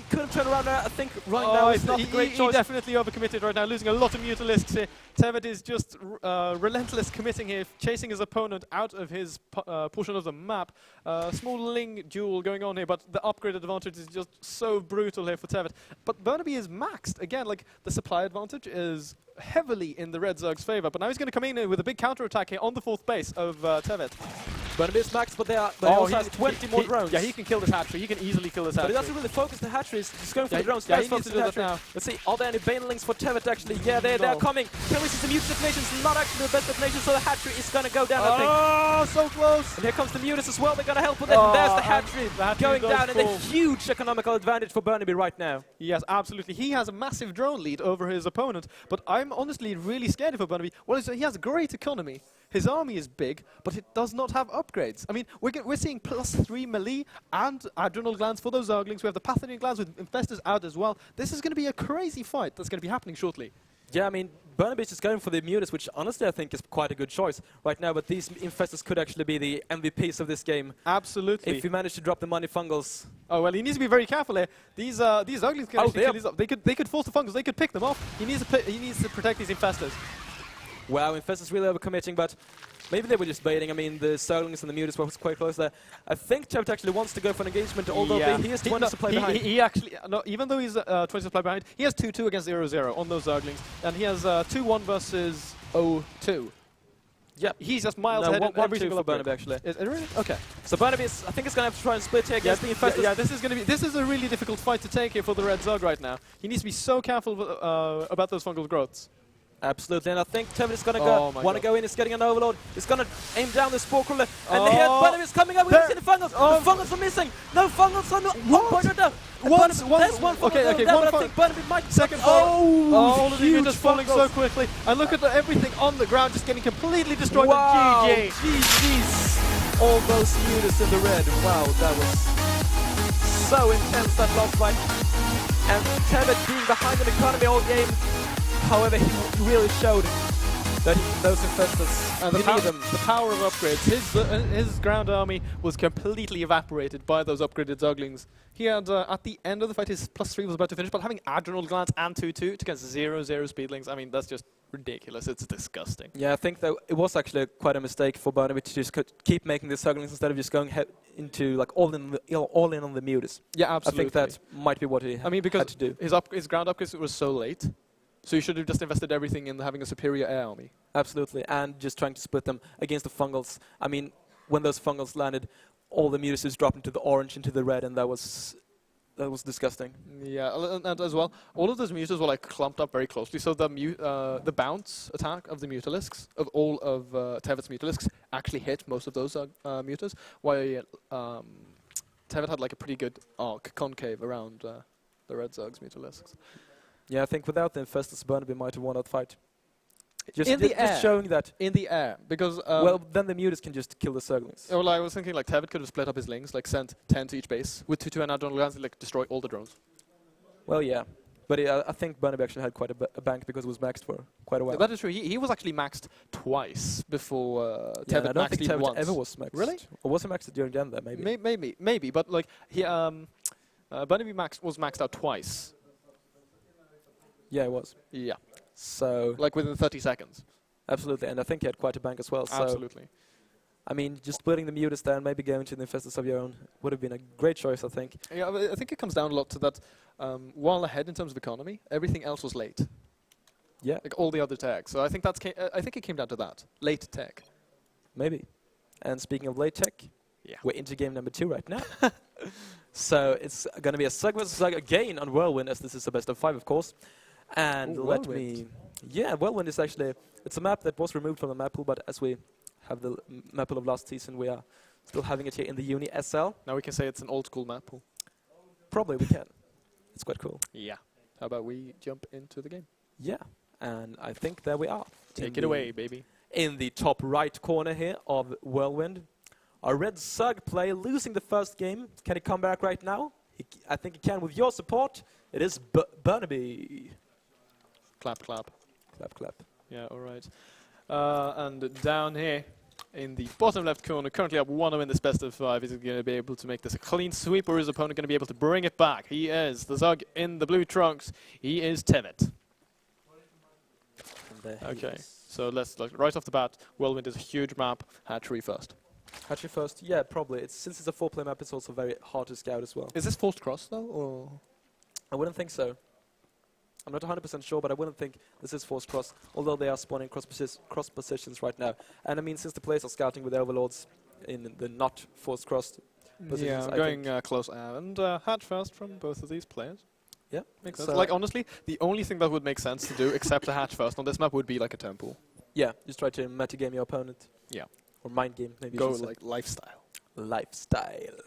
couldn't turn around there. I think right now it's not a great choice. He definitely overcommitted right now, losing a lot of Mutalisks here. TeveT is just relentless committing here, chasing his opponent out of his portion of the map. Small Ling duel going on here, but the upgrade advantage is just so brutal here for TeveT. But Burnyby is maxed. Again, like, the supply advantage is heavily in the Red Zerg's favor, but now he's going to come in with a big counter-attack here on the 4th base of TeveT. Burnyby is maxed, but they also has 20 more drones. Yeah, he can kill this hatchery. He can easily kill this hatchery. But he doesn't really focus the hatchery. He's just going for the drones. Yeah, he needs to do that now. Let's see, are there any Banelings for TeveT actually? Yeah, they're coming. Can we see some Mutas detonations? Not actually the best detonation, so the hatchery is going to go down, I think. Oh, so close. And here comes the Mutas as well. They're going to help with it. And there's the hatchery going down, and a huge economical advantage for Burnyby right now. Yes, absolutely. He has a massive drone lead over his opponent, but I'm honestly really scared of Burnyby. Well, he has a great economy. His army is big, but it does not have upgrades. I mean, we're seeing +3 melee and adrenal glands for those Zerglings. We have the pathogen glands with infestors out as well. This is going to be a crazy fight that's going to be happening shortly. Yeah, I mean, Burnyby is just going for the Mutas, which honestly I think is quite a good choice right now, but these infestors could actually be the MVPs of this game. Absolutely. If we manage to drop the money fungals. Oh, well, he needs to be very careful here. These Zerglings can actually kill these up. They could force the fungals. They could pick them off. He needs to protect these infestors. Wow, infestors really overcommitting, but maybe they were just baiting. I mean, the Zerglings and the Mutas were quite close there. I think TeveT actually wants to go for an engagement, although he has 20 supply behind. He actually, no, even though he's 20 supply behind, he has 2-2 against 0-0 on those Zerglings, and he has 2-1 versus 0-2. Yeah, he's just miles ahead in every single for Burnyby actually. Is it really? Okay. So Burnyby is, I think, is going to have to try and split here against the infestors. Yeah, this is a really difficult fight to take here for the Red Zerg right now. He needs to be so careful about those fungal growths. Absolutely, and I think TeveT is going to Oh go, my want to God. go in, he's getting an overload, he's going to aim down the Spore Crawler, and Oh. here Burnyby is coming up, we're going to see the Fungals, Oh. the Fungals are missing, no Fungals on the one pointer down. There's one Fungal okay, down, one but I think Burnyby might... Second oh, all of these are huge just falling so Fungals. quickly. And look at everything on the ground just getting completely destroyed. Wow, GG. GG's. All those units in the red, wow, that was so intense that last fight. And TeveT being behind an economy all game, however, he really showed that those infestors, And you need them. the power of upgrades. His ground army was completely evaporated by those upgraded Zuglings. He had, at the end of the fight, his +3 was about to finish, but having Adrenal Glands and 2-2 against 0-0 Speedlings, I mean, that's just ridiculous. It's disgusting. Yeah, I think that it was actually quite a mistake for Burnyby to just keep making the Zuglings instead of just going into like all in on the Mutas. Yeah, absolutely. I think that might be what he because had to do. his ground upgrades was so late, so you should have just invested everything in having a superior air army. Absolutely, and just trying to split them against the Fungals. I mean, when those Fungals landed, all the Mutas dropped into the orange, into the red, and that was disgusting. Yeah, and as well, all of those mutas were like clumped up very closely, so the bounce attack of the Mutalisks, of all of TeveT's Mutalisks, actually hit most of those mutas, while TeveT had like a pretty good arc concave around the Red Zug's Mutalisks. Yeah, I think without the infestors, Burnyby might have won that fight. In the air. Just showing that. In the air, because... well, then the Mutas can just kill the Zuglings. Well, I was thinking like TeveT could have split up his lings, like sent 10 to each base, with 2-2 and Adrenal Glands, like destroy all the drones. Well, yeah. But I think Burnyby actually had quite a bank because it was maxed for quite a while. That is true. He was actually maxed twice before yeah, TeveT I don't maxed think him TeveT once. ever was maxed. Really? Or was he maxed during the end there, maybe? Maybe, but like he Burnyby was maxed out twice. Yeah, it was. Yeah. So... like within 30 seconds. Absolutely, and I think he had quite a bank as well. So Absolutely. I mean, just splitting the Mutas there and maybe going to the infestors of your own would have been a great choice, I think. Yeah, I think it comes down a lot to that while ahead in terms of economy, everything else was late. Yeah. Like all the other tags. So I think I think it came down to that. Late tech. Maybe. And speaking of late tech, Yeah. we're into game number 2 right now. So it's going to be a Zug vs. Zug again on Whirlwind, as this is a best of 5, of course. And Ooh, let Whirlwind. me... Yeah, Whirlwind is actually... It's a map that was removed from the map pool, but as we have the map pool of last season, we are still having it here in the UniSL. Now we can say it's an old school map pool. Probably we can. It's quite cool. Yeah. How about we jump into the game? Yeah, and I think there we are. Take it away, baby. In the top right corner here of Whirlwind, our Red Zug player losing the first game. Can he come back right now? I think he can with your support. It is Burnyby. Clap, clap. Clap, clap. Yeah, all right. And down here in the bottom left corner, currently up 1-0 in this best of 5. Is he going to be able to make this a clean sweep, or is his opponent going to be able to bring it back? He is. The Zug in the blue trunks. He is TeveT. Okay, so let's look right off the bat. Whirlwind is a huge map. Hatchery first. Hatchery first? Yeah, probably. Since it's a 4-player map, it's also very hard to scout as well. Is this forced cross though, or? I wouldn't think so. I'm not 100% sure, but I wouldn't think this is forced cross, although they are spawning cross positions right now. And I mean, since the players are scouting with overlords in the not forced cross positions, Yeah, I going think close and hatch first from both of these players. yeah, Makes so sense. Like honestly, the only thing that would make sense to do, except a hatch first on this map, would be like a temple. yeah, just try to metagame your opponent. Yeah. Or mind game, maybe. you Go should say. like lifestyle. Lifestyle.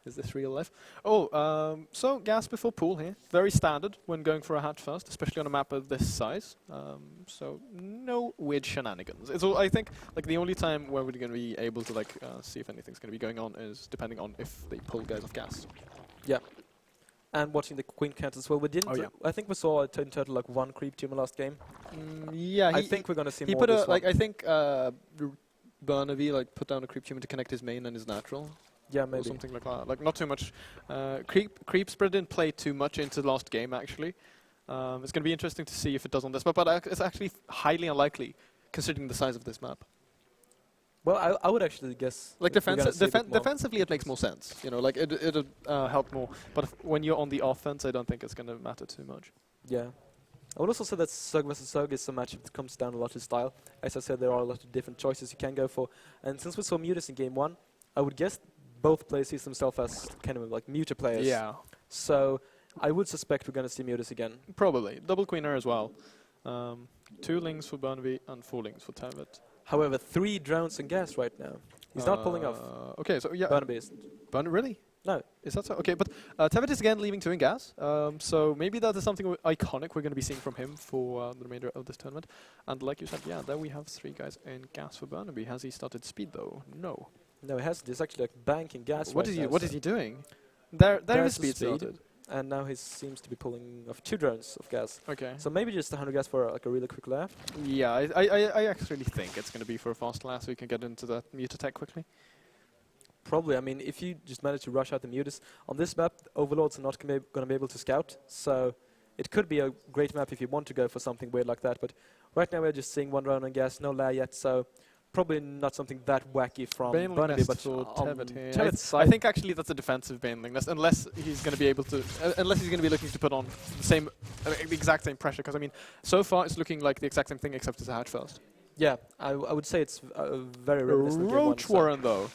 Is this real life? Oh, so gas before pool here. Very standard when going for a hatch first, especially on a map of this size. So no weird shenanigans. It's all, I think like the only time where we're going to be able to like see if anything's going to be going on is depending on if they pull guys off gas. Yeah. And watching the queen count as well. We didn't. Oh, yeah. I think we saw in total like 1 creep tumor last game. Yeah, I think we're gonna see he more put this a like one. I think Burnyby like put down a creep tumor to connect his main and his natural. Yeah, Or maybe. something like that. Like not too much. Creep spread didn't play too much into the last game actually. It's going to be interesting to see if it does on this map, but it's actually highly unlikely considering the size of this map. Well, I would actually guess. Like that we're gonna see a bit more. defensively, it makes more sense. You know, like it'll help more. But when you're on the offense, I don't think it's going to matter too much. Yeah. I would also say that Zug vs. Zug is a match that comes down a lot to style. As I said, there are a lot of different choices you can go for. And since we saw Mutas in game 1, I would guess both players see themselves as kind of like Muta players. Yeah, So I would suspect we're going to see Mutas again. probably double queener as well. 2 lings for Burnyby and 4 lings for TeveT. However, 3 drones and gas right now. He's not pulling off. Okay, so yeah. Burnyby isn't. Really? No. Is that so? Okay, but TeveT is again leaving 2 in gas. So maybe that is something iconic we're going to be seeing from him for the remainder of this tournament. And like you said, yeah, there we have 3 guys in gas for Burnyby. Has he started speed though? No. No, he hasn't. He's actually like banking gas. What right is he? now, What so is he doing? There There's is the speed speed. started. And now he seems to be pulling off 2 drones of gas. Okay. So maybe just 100 gas for like a really quick lap. Yeah, I actually think it's going to be for a fast lap, so we can get into that mute attack quickly. Probably. I mean, if you just manage to rush out the mutas on this map, Overlords are not going to be able to scout. So it could be a great map if you want to go for something weird like that. But right now we're just seeing 1 round on gas, no lair yet. So probably not something that wacky from Burnyby, but for on TeveT. side. I think actually that's a defensive baneling nest, unless he's going to be able to, unless he's going to be looking to put on the same, the exact same pressure. Because I mean, so far it's looking like the exact same thing, except it's a hatch first. Yeah, I would say it's very reminiscent of Game 1, Roach Warren though.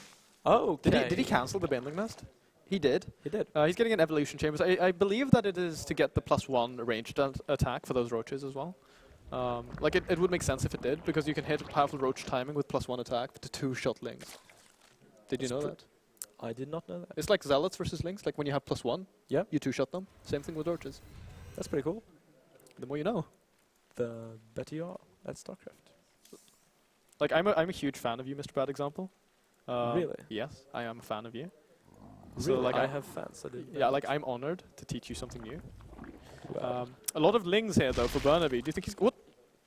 Oh, okay. Did he cancel the baneling nest? He did. He did. He's getting an evolution chambers. I believe that it is to get the +1 ranged attack for those roaches as well. Like it would make sense if it did, because you can hit powerful roach timing with +1 attack to 2 shot lings. Did you know that? I did not know that. It's like zealots versus lings. Like when you have +1, yeah, you 2 shot them. Same thing with roaches. That's pretty cool. The more you know. The better you are at StarCraft. Like I'm a huge fan of you, MrBadExample. Really? Yes, I am a fan of you. Really? So like I have fans. I didn't know yeah, that. like I'm honored to teach you something new. Wow. A lot of lings here though for Burnyby. Do you think he's what?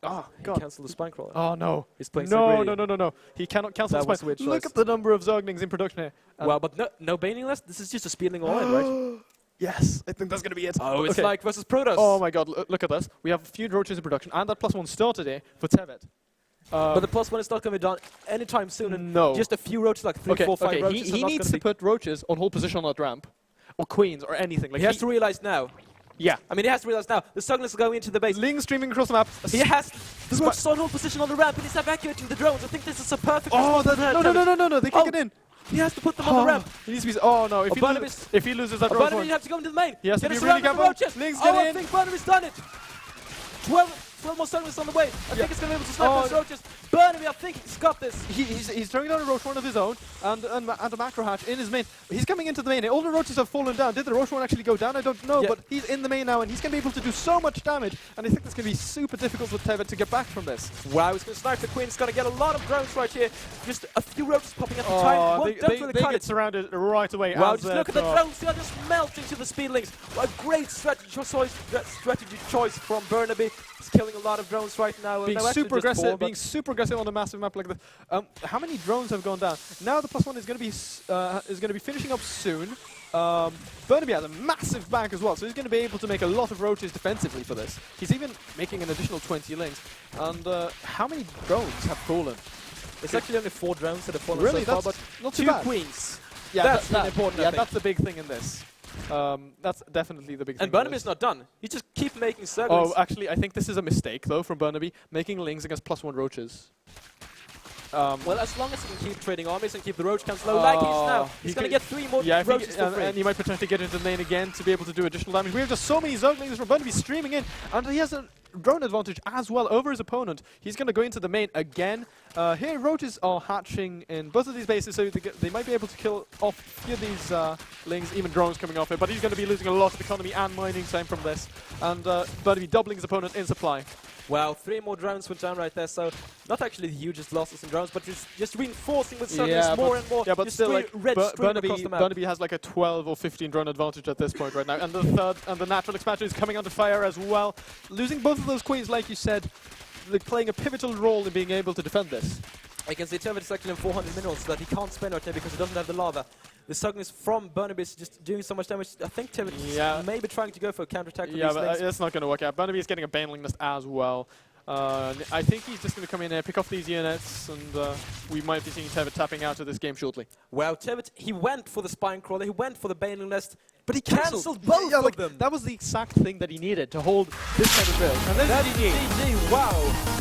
Oh god! He cancelled the spine crawler. Oh no! He's playing no, so greedy. no! He cannot cancel the spine. Look at the number of Zognings in production here. Wow, but no baning list. This is just a speedling all in, right? Yes, I think that's gonna be it. Oh, it's okay. like versus Protoss. Oh my god! Look at this. We have a few roaches in production, and that +1 started here for TeveT. But the +1 is not going to be done anytime soon. And no. Just a few roaches, like 3, 4, 5 roaches. He needs to put roaches on hold position on that ramp, or queens, or anything. Like he has to realize now. Yeah. I mean, he has to realize now. The Sognus is going into the base. Ling streaming across the map. He has the roaches on hold position on the ramp, and he's evacuating the drones. I think this is a perfect. Oh, no! They kick it in. He has to put them on the ramp. He needs to be. Oh no! If he loses that roach, Burnyby, you have to go into the main. he has to be Get really surrounded careful. with the roaches. Ling's Oh, get I in. think Burnyby's done it. 12 more Sognus on the way. I think it's going to be able to snipe those roaches. Burnyby, I think he's got this. He's throwing down a roach one of his own and a macro hatch in his main. He's coming into the main. All the roaches have fallen down. Did the roach one actually go down? I don't know, but he's in the main now and he's going to be able to do so much damage. And I think it's going to be super difficult for TeveT to get back from this. Wow, he's going to snipe the queen. He's going to get a lot of drones right here. Just a few roaches popping at the time. They get surrounded right away. Wow, just look at the drones. They are just melting to the speedlings. What a great strategy choice from Burnyby. He's killing a lot of drones right now. Being super aggressive on a massive map like this. How many drones have gone down? Now the +1 is going to be finishing up soon. Burnyby has a massive bank as well, so he's going to be able to make a lot of roaches defensively for this. He's even making an additional 20 lings. And how many drones have fallen? It's actually only 4 drones that have fallen really, so far, that's but not too 2 bad. queens. Yeah, that's really important. Yeah, that's the big thing in this. That's definitely the big thing. And Burnyby's not done. He just keep making circles. Oh, actually, I think this is a mistake, though, from Burnyby, making lings against +1 roaches. Well, as long as he can keep trading armies and keep the roach counts low, like he is now, he's going to get 3 more roaches for free. And he might potentially get into the lane again to be able to do additional damage. We have just so many Zoglings from Burnyby streaming in, and he has a drone advantage as well over his opponent. He's going to go into the main again. Here, roaches are hatching in both of these bases, so they might be able to kill off a few of these lings, even drones coming off it. But he's going to be losing a lot of economy and mining time from this. And Burnyby doubling his opponent in supply. Wow, 3 more drones went down right there, so not actually the hugest losses in drones, but just reinforcing with Sognus more and more. Yeah, but just still, like, Burnyby has like a 12 or 15 drone advantage at this point right now, and the natural expansion is coming under fire as well. Losing both of those queens, like you said, they're playing a pivotal role in being able to defend this. I can see TeveT is actually in 400 minerals that he can't spend right now because he doesn't have the lava. The Sognus from Burnyby is just doing so much damage. I think TeveT is maybe trying to go for a counterattack with these but it's not going to work out. Burnyby is getting a baneling list as well. I think he's just going to come in here, pick off these units, and we might be seeing TeveT tapping out of this game shortly. Well, TeveT, he went for the spine crawler, he went for the baneling nest, but he cancelled both of them. That was the exact thing that he needed to hold this kind of build. And that's GG, wow.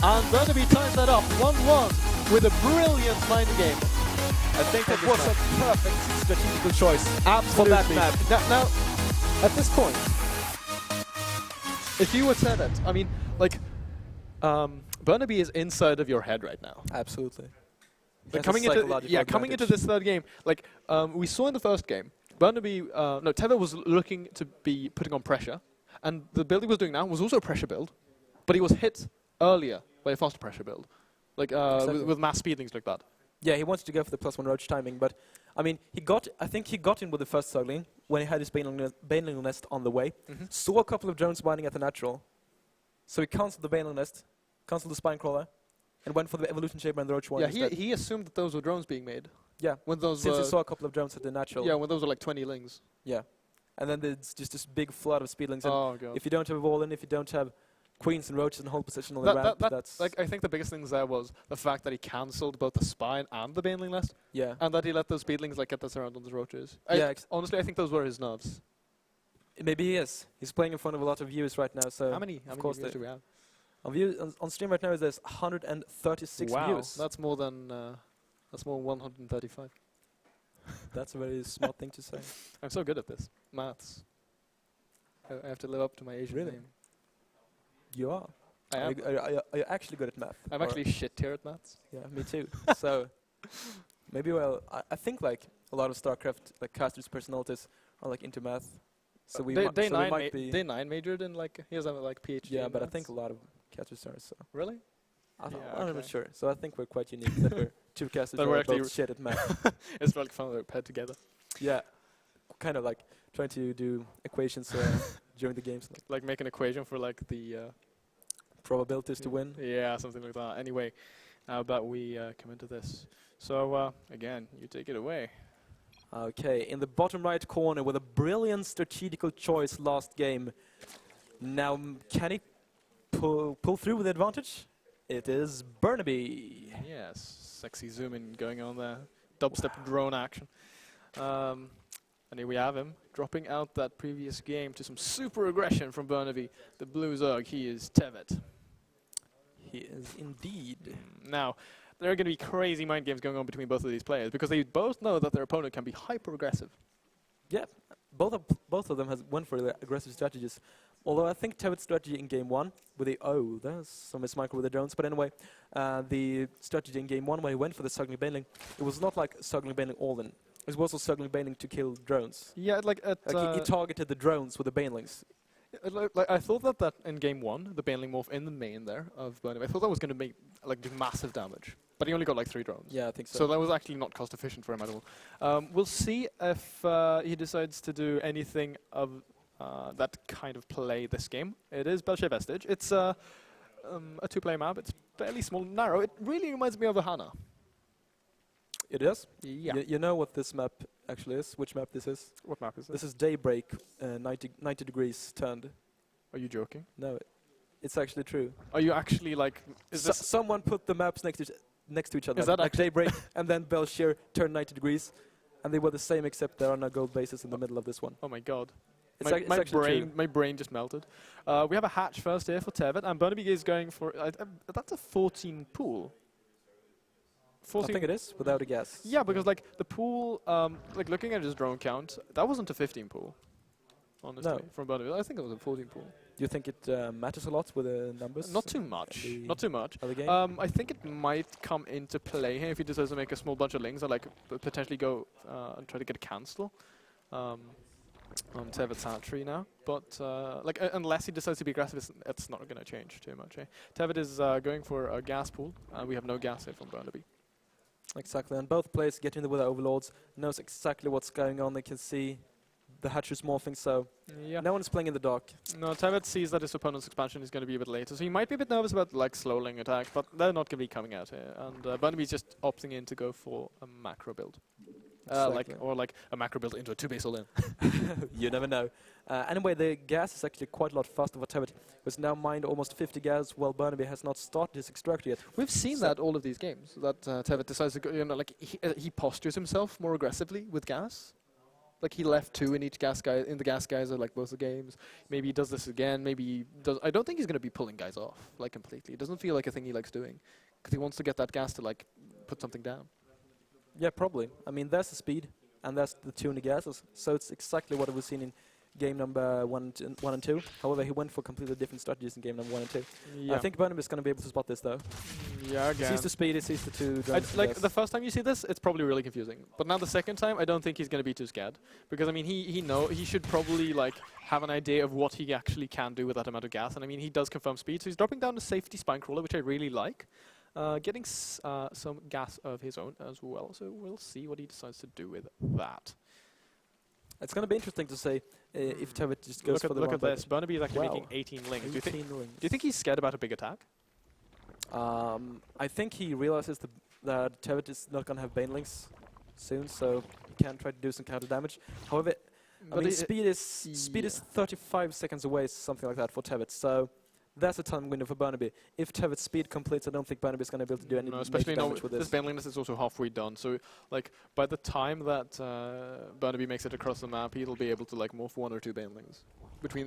And Burnyby ties that up 1-1 with a brilliant mind game. I think that was a perfect strategical choice for that map. Now, at this point, if you were TeveT, I mean, like, Burnyby is inside of your head right now. Absolutely. But coming into this third game, like we saw in the first game, Burnyby, TeveT was looking to be putting on pressure, and the build he was doing now was also a pressure build, but he was hit earlier by a faster pressure build, like with mass speedlings like that. Yeah, he wanted to go for the +1 roach timing, but I mean, I think he got in with the first struggling when he had his baneling nest on the way. Saw a couple of drones mining at the natural, so he cancelled the baneling nest, cancelled the spine crawler, and went for the evolution chamber and the roach one. Yeah, he assumed that those were drones being made. Yeah, when those since he saw a couple of drones at the natural. Yeah, when those were like 20 lings. Yeah, and then there's just this big flood of speedlings. Oh god! If you don't have a wall in, if you don't have queens and roaches in hold position on the ramp, that's like I think the biggest things there was the fact that he cancelled both the spine and the baneling nest. Yeah, and that he let those speedlings like get this around on the roaches. Honestly, I think those were his nerves. Maybe he is. He's playing in front of a lot of viewers right now. So how many viewers do we have? On stream right now, there's 136 viewers. That's more than 135. That's a very smart thing to say. I'm so good at this maths. I have to live up to my Asian name. You are. I am. Are you actually good at math? I'm actually shit here at maths. Yeah, me too. So maybe I think like a lot of StarCraft like casters' personalities are like into math. So we might be. Day 9 majored in like he has a like PhD. Yeah, in but maths. I think a lot of casters are. So really. I'm not sure. So I think we're quite unique that we're two casters who are both shit at math. It's like fun to paired together. Yeah, kind of like trying to do equations during the games. Like make an equation for like the probabilities to win. Yeah, something like that. Anyway, how about we come into this? So again, you take it away. Okay, in the bottom right corner with a brilliant strategical choice last game. Now, can he pull through with advantage? It is Burnyby. Yes, sexy zoom in going on there. Dubstep drone action. And here we have him dropping out that previous game to some super aggression from Burnyby. The blue Zerg, he is TeveT. He is indeed. Now, there are going to be crazy mind games going on between both of these players because they both know that their opponent can be hyper aggressive. Yeah, both of them went for the aggressive strategies. Although I think TeveT's strategy in game 1 with the there's some mismicro with the drones. But anyway, the strategy in game 1 where he went for the Sugling Baneling, it was not like Sugling Baneling all in. It was also Sugling Baneling to kill drones. Yeah, he targeted the drones with the Banelings. Like I thought that in game 1, the Baneling morph in the main there of Burnyby, I thought that was going to make do massive damage. But he only got like 3 drones. Yeah, I think so. So that was actually not cost efficient for him at all. We'll see if he decides to do anything of that kind of play this game. It is Belshire Vestige. It's a 2-player map. It's fairly small and narrow. It really reminds me of a Hana. It is? Yeah. You know what this map actually is? Which map this is? What map is this? This is Daybreak, 90 degrees turned. Are you joking? No, it's actually true. Are you actually like... Someone put the maps next to each other. Is that like Daybreak and then Belshire turned 90 degrees. And they were the same except there are no gold bases in the middle of this one. Oh my god. My brain just melted. We have a hatch first here for TeveT, and Burnyby is going for... that's a 14 pool. 14 I think it is, without a gas. Yeah, because like the pool, like looking at his drone count, that wasn't a 15 pool. Honestly, from Burnyby. I think it was a 14 pool. Do you think it matters a lot with the numbers? Not too much. Not too much. Game? I think it might come into play here if he decides to make a small bunch of lings that like potentially go and try to get a cancel. On TeveT's hatchery now, but like unless he decides to be aggressive, it's not going to change too much. TeveT is going for a gas pool, and we have no gas here from Burnyby. Exactly, and both players get in there with their overlords, knows exactly what's going on. They can see the hatcheries morphing, so no one is playing in the dark. No, TeveT sees that his opponent's expansion is going to be a bit later, so he might be a bit nervous about like slowing attack, but they're not going to be coming out here. And Burnyby's just opting in to go for a macro build. Like a macro build into a 2-base all-in. You never know. Anyway, the gas is actually quite a lot faster for TeveT. It's now mined almost 50 gas, while Burnyby has not started his extractor yet. We've seen that all of these games, that TeveT decides to go, he postures himself more aggressively with gas. Like he left 2 in each gas guy in the gas geyser, like both the games. Maybe he does this again. Maybe he does. I don't think he's going to be pulling guys off like completely. It doesn't feel like a thing he likes doing, because he wants to get that gas to like put something down. Yeah, probably. I mean, there's the speed, and there's the 2 in the gases, so it's exactly what we've seen in game number 1 and 2. However, he went for completely different strategies in game number 1 and 2. Yeah. I think Burnyby is going to be able to spot this though. Yeah, He again. sees the speed, he sees the 2 drones. Like the first time you see this, it's probably really confusing. But now the second time, I don't think he's going to be too scared, because I mean he should probably like have an idea of what he actually can do with that amount of gas. And I mean he does confirm speed, so he's dropping down the safety spine crawler, which I really like, getting some gas of his own as well. So we'll see what he decides to do with that. It's going to be interesting to say if TeveT just goes for the look one at this. Burnyby is actually Wow. making 18 lings. Do 18 you rings. think he's scared about a big attack? I think he realizes that TeveT is not going to have banelings soon, so he can try to do some counter damage. However, I mean, speed is 35 seconds away, something like that for TeveT. So that's a time window for Burnyby. If TeveT's speed completes, I don't think Burnyby is going to be able to do any especially major damage with this this. baneliness is also halfway done. So like by the time that Burnyby makes it across the map, he'll be able to like morph 1 or 2 banelings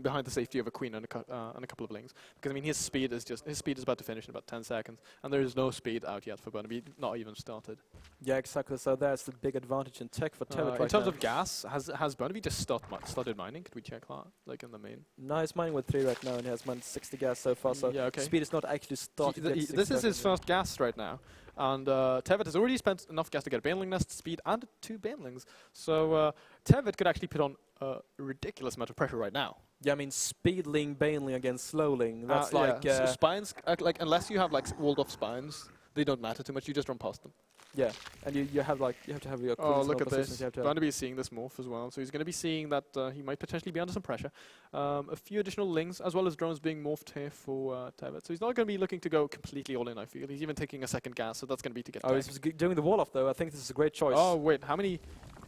behind the safety of a queen and a couple of lings. Because I mean his speed is about to finish in about 10 seconds, and there is no speed out yet for Burnyby, not even started. Yeah, exactly. So that's the big advantage in tech for TeveT right in terms now. of gas, has Burnyby just started mining? Could we check that, like in the main? No, he's mining with 3 right now, and he has mined 60 gas so far. So Yeah, okay. speed is not actually started. yet, 60 This is his seconds. first gas right now, and TeveT has already spent enough gas to get a baneling nest, speed, and 2 banelings. So TeveT could actually put on a ridiculous amount of pressure right now. Yeah, I mean, speedling, baneling against slowling. That's like so spines, like unless you have like walled off spines, they don't matter too much. You just run past them. yeah, and you have to have your. Oh, queens in look all at positions this. you have to have. Burnyby is seeing this morph as well, so he's going to be seeing that he might potentially be under some pressure. A few additional lings, as well as drones being morphed here for TeveT. So he's not going to be looking to go completely all in, I feel. He's even taking a second gas, so that's going to be to get Oh, back. he's doing the wall off though. I think this is a great choice. Oh, wait, how many?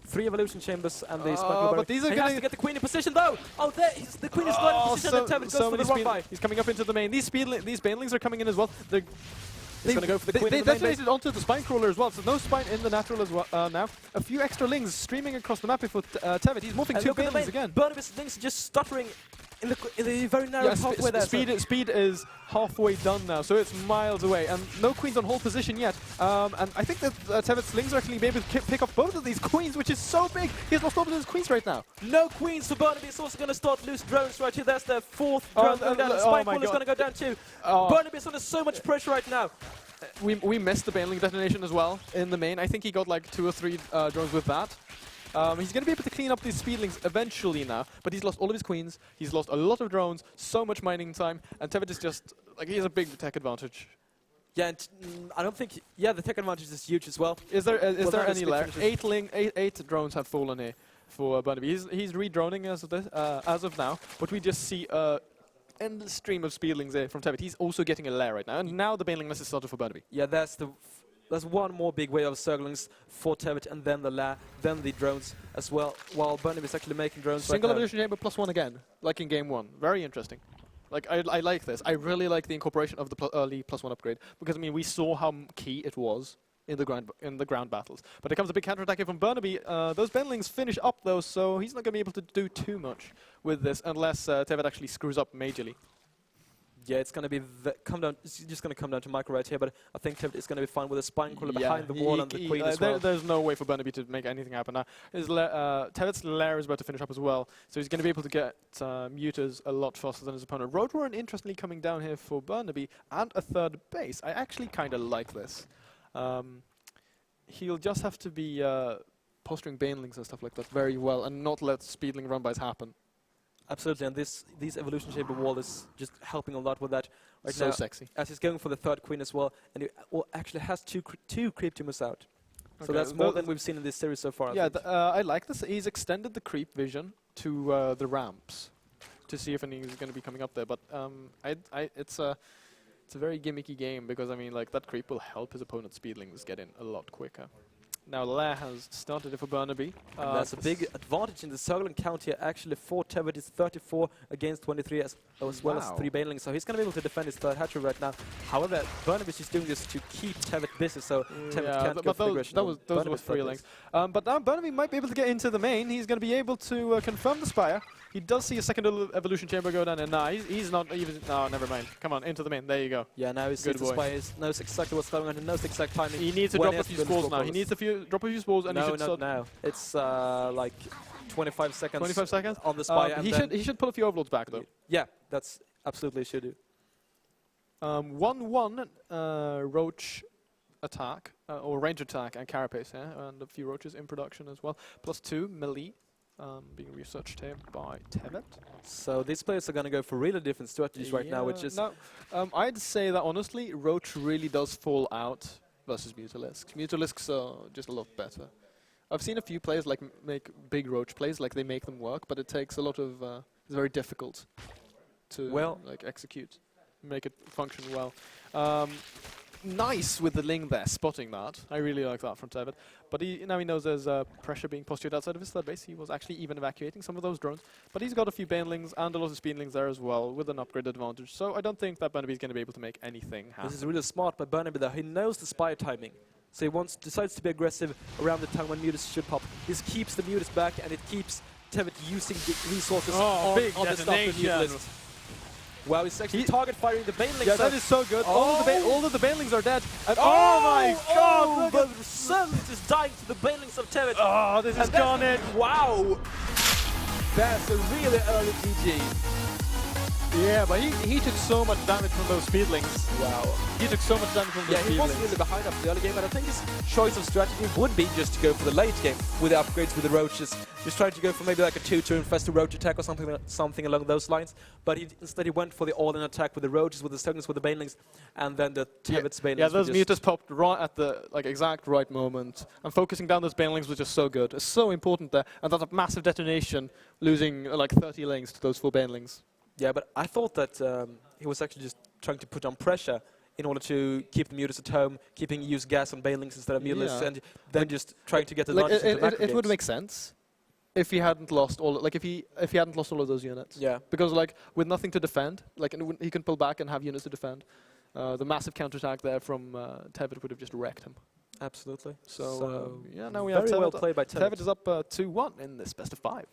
3 evolution chambers and the but these are he gonna has to get the queen in position though. Oh, there the queen is not in position. And TeveT goes for the many run by. He's coming up into the main. These banelings are coming in as well. They're He's gonna go for the queen They in the main base. detonated onto the spine crawler as well, so no spine in the natural as well now. A few extra lings streaming across the map before TeveT. He's morphing And 2 look at the banelings main. again. Burnyby's links just stuttering in the very narrow halfway there. Speed is halfway done now, so it's miles away, and no queens on hold position yet. And I think that TeveT's lings are actually able to pick up both of these queens, which is so big. He's lost both of his queens right now. No queens for Burnyby. He's also going to start loose drones right here. That's the 4th drone going down. The spine my crawler is God. going to go down too. Oh. Burnyby is under so much pressure right now. We missed the baneling detonation as well in the main. I think he got like 2 or 3 drones with that. He's going to be able to clean up these speedlings eventually now, but he's lost all of his queens, he's lost a lot of drones, so much mining time, and TeveT is just, like, he has a big tech advantage. Yeah, and I don't think... Yeah, the tech advantage is huge as well. Is there Well, that any is layer? finishes. 8 drones have fallen here for Burnyby. He's re-droning as of now, but we just see endless stream of speedlings there from TeveT. He's also getting a lair right now, and now the baneling nest is started for Burnyby. Yeah, there's one more big wave of circlings for TeveT, and then the lair, then the drones as well, while Burnyby is actually making drones Single right now. evolution chamber +1 again, like in game 1. Very interesting. Like, I like this. I really like the incorporation of the early +1 upgrade, because I mean we saw how key it was in the ground battles. But it comes a big counterattack here from Burnyby. Those banelings finish up though, so he's not going to be able to do too much with this unless TeveT actually screws up majorly. Yeah, it's going to be it's just going to come down to micro right here, but I think TeveT is going to be fine with a spine crawler behind the wall and the queen as well. There's no way for Burnyby to make anything happen now. TeveT's lair is about to finish up as well, so he's going to be able to get muters a lot faster than his opponent. Road Warren interestingly coming down here for Burnyby, and a 3rd base. I actually kind of like this. He'll just have to be posturing banelings and stuff like that very well, and not let speedling run-bys happen. Absolutely, and these evolution chamber wall is just helping a lot with that right So now. sexy. As he's going for the 3rd queen as well, and he actually has two creep tumors out. So Okay, that's more than we've seen in this series so far. I Yeah, think. I like this. He's extended the creep vision to the ramps to see if anything is going to be coming up there. But it's a very gimmicky game, because I mean, like, that creep will help his opponent's speedlings get in a lot quicker. Now Lair has started it for Burnyby. That's a big advantage in the circling count here. Actually, for TeveT is 34 against 23 as well as 3 banelings. So he's going to be able to defend his 3rd hatchery right now. However, Burnyby is just doing this to keep TeveT busy, so TeveT can't go for the aggression. Those were 3 links. But now Burnyby might be able to get into the main. He's going to be able to confirm the Spire. He does see a 2nd evolution chamber go down, and nah, he's not even... No, never mind. Come on, into the main. There you go. Yeah, now he sees the spy. He knows exactly what's going on. He knows the exact timing. He needs to when drop a has few to spores now. score He for needs to drop a few spores, and he No, should not start... now. It's like 25 seconds. 25 seconds on the spy. And he should pull a few overlords back though. Yeah, that's absolutely should do. 1-1 roach attack or range attack and carapace, and a few roaches in production as well. +2 melee being researched here by TeveT. So these players are going to go for really different strategies right now, which is... No, I'd say that honestly, roach really does fall out versus Mutalisks. Mutalisks are just a lot better. I've seen a few players like make big roach plays, like they make them work, but it takes a lot of... it's very difficult to like execute, make it function well. Nice with the Ling there, spotting that. I really like that from TeveT. But now he knows there's pressure being postured outside of his third base. He was actually even evacuating some of those drones. But he's got a few Banelings and a lot of Speedlings there as well, with an upgrade advantage. So I don't think that Burnyby is going to be able to make anything happen. This is really smart by Burnyby though. He knows the spy timing. So he decides to be aggressive around the time when Mutas should pop. This keeps the Mutas back, and it keeps TeveT using the resources on the stuff list. Wow, he's actually target firing the Banelings. Yeah, that is so good. All of the Banelings are dead. And oh my god! The sun is dying to the Banelings of TeveT. Oh, this is carnage. Wow! That's a really early GG. Yeah, but he took so much damage from those Speedlings. Wow. He took so much damage from those Speedlings. Yeah, he wasn't really behind after the early game, but I think his choice of strategy would be just to go for the late game with the upgrades with the roaches. Just trying to go for maybe like a 2-turn infested roach attack or something along those lines. But instead he went for the all-in attack with the roaches, with the Stones, with the Banelings, and then the TeveT's Banelings. Yeah, those Mutas popped right at the exact right moment. And focusing down those Banelings was just so good. It's so important there. And that's a massive detonation, losing like 30 lings to those 4 Banelings. Yeah, but I thought that he was actually just trying to put on pressure in order to keep the Mutas at home, use gas on Banelings instead of Mutalisks, and then just trying to get the advantage into macro games. It would make sense if he hadn't lost all if he hadn't lost all of those units. Yeah. Because with nothing to defend, he can pull back and have units to defend. The massive counterattack there from TeveT would have just wrecked him. Absolutely. So yeah, now we very have well played by TeveT. TeveT is up 2-1 in this best of 5.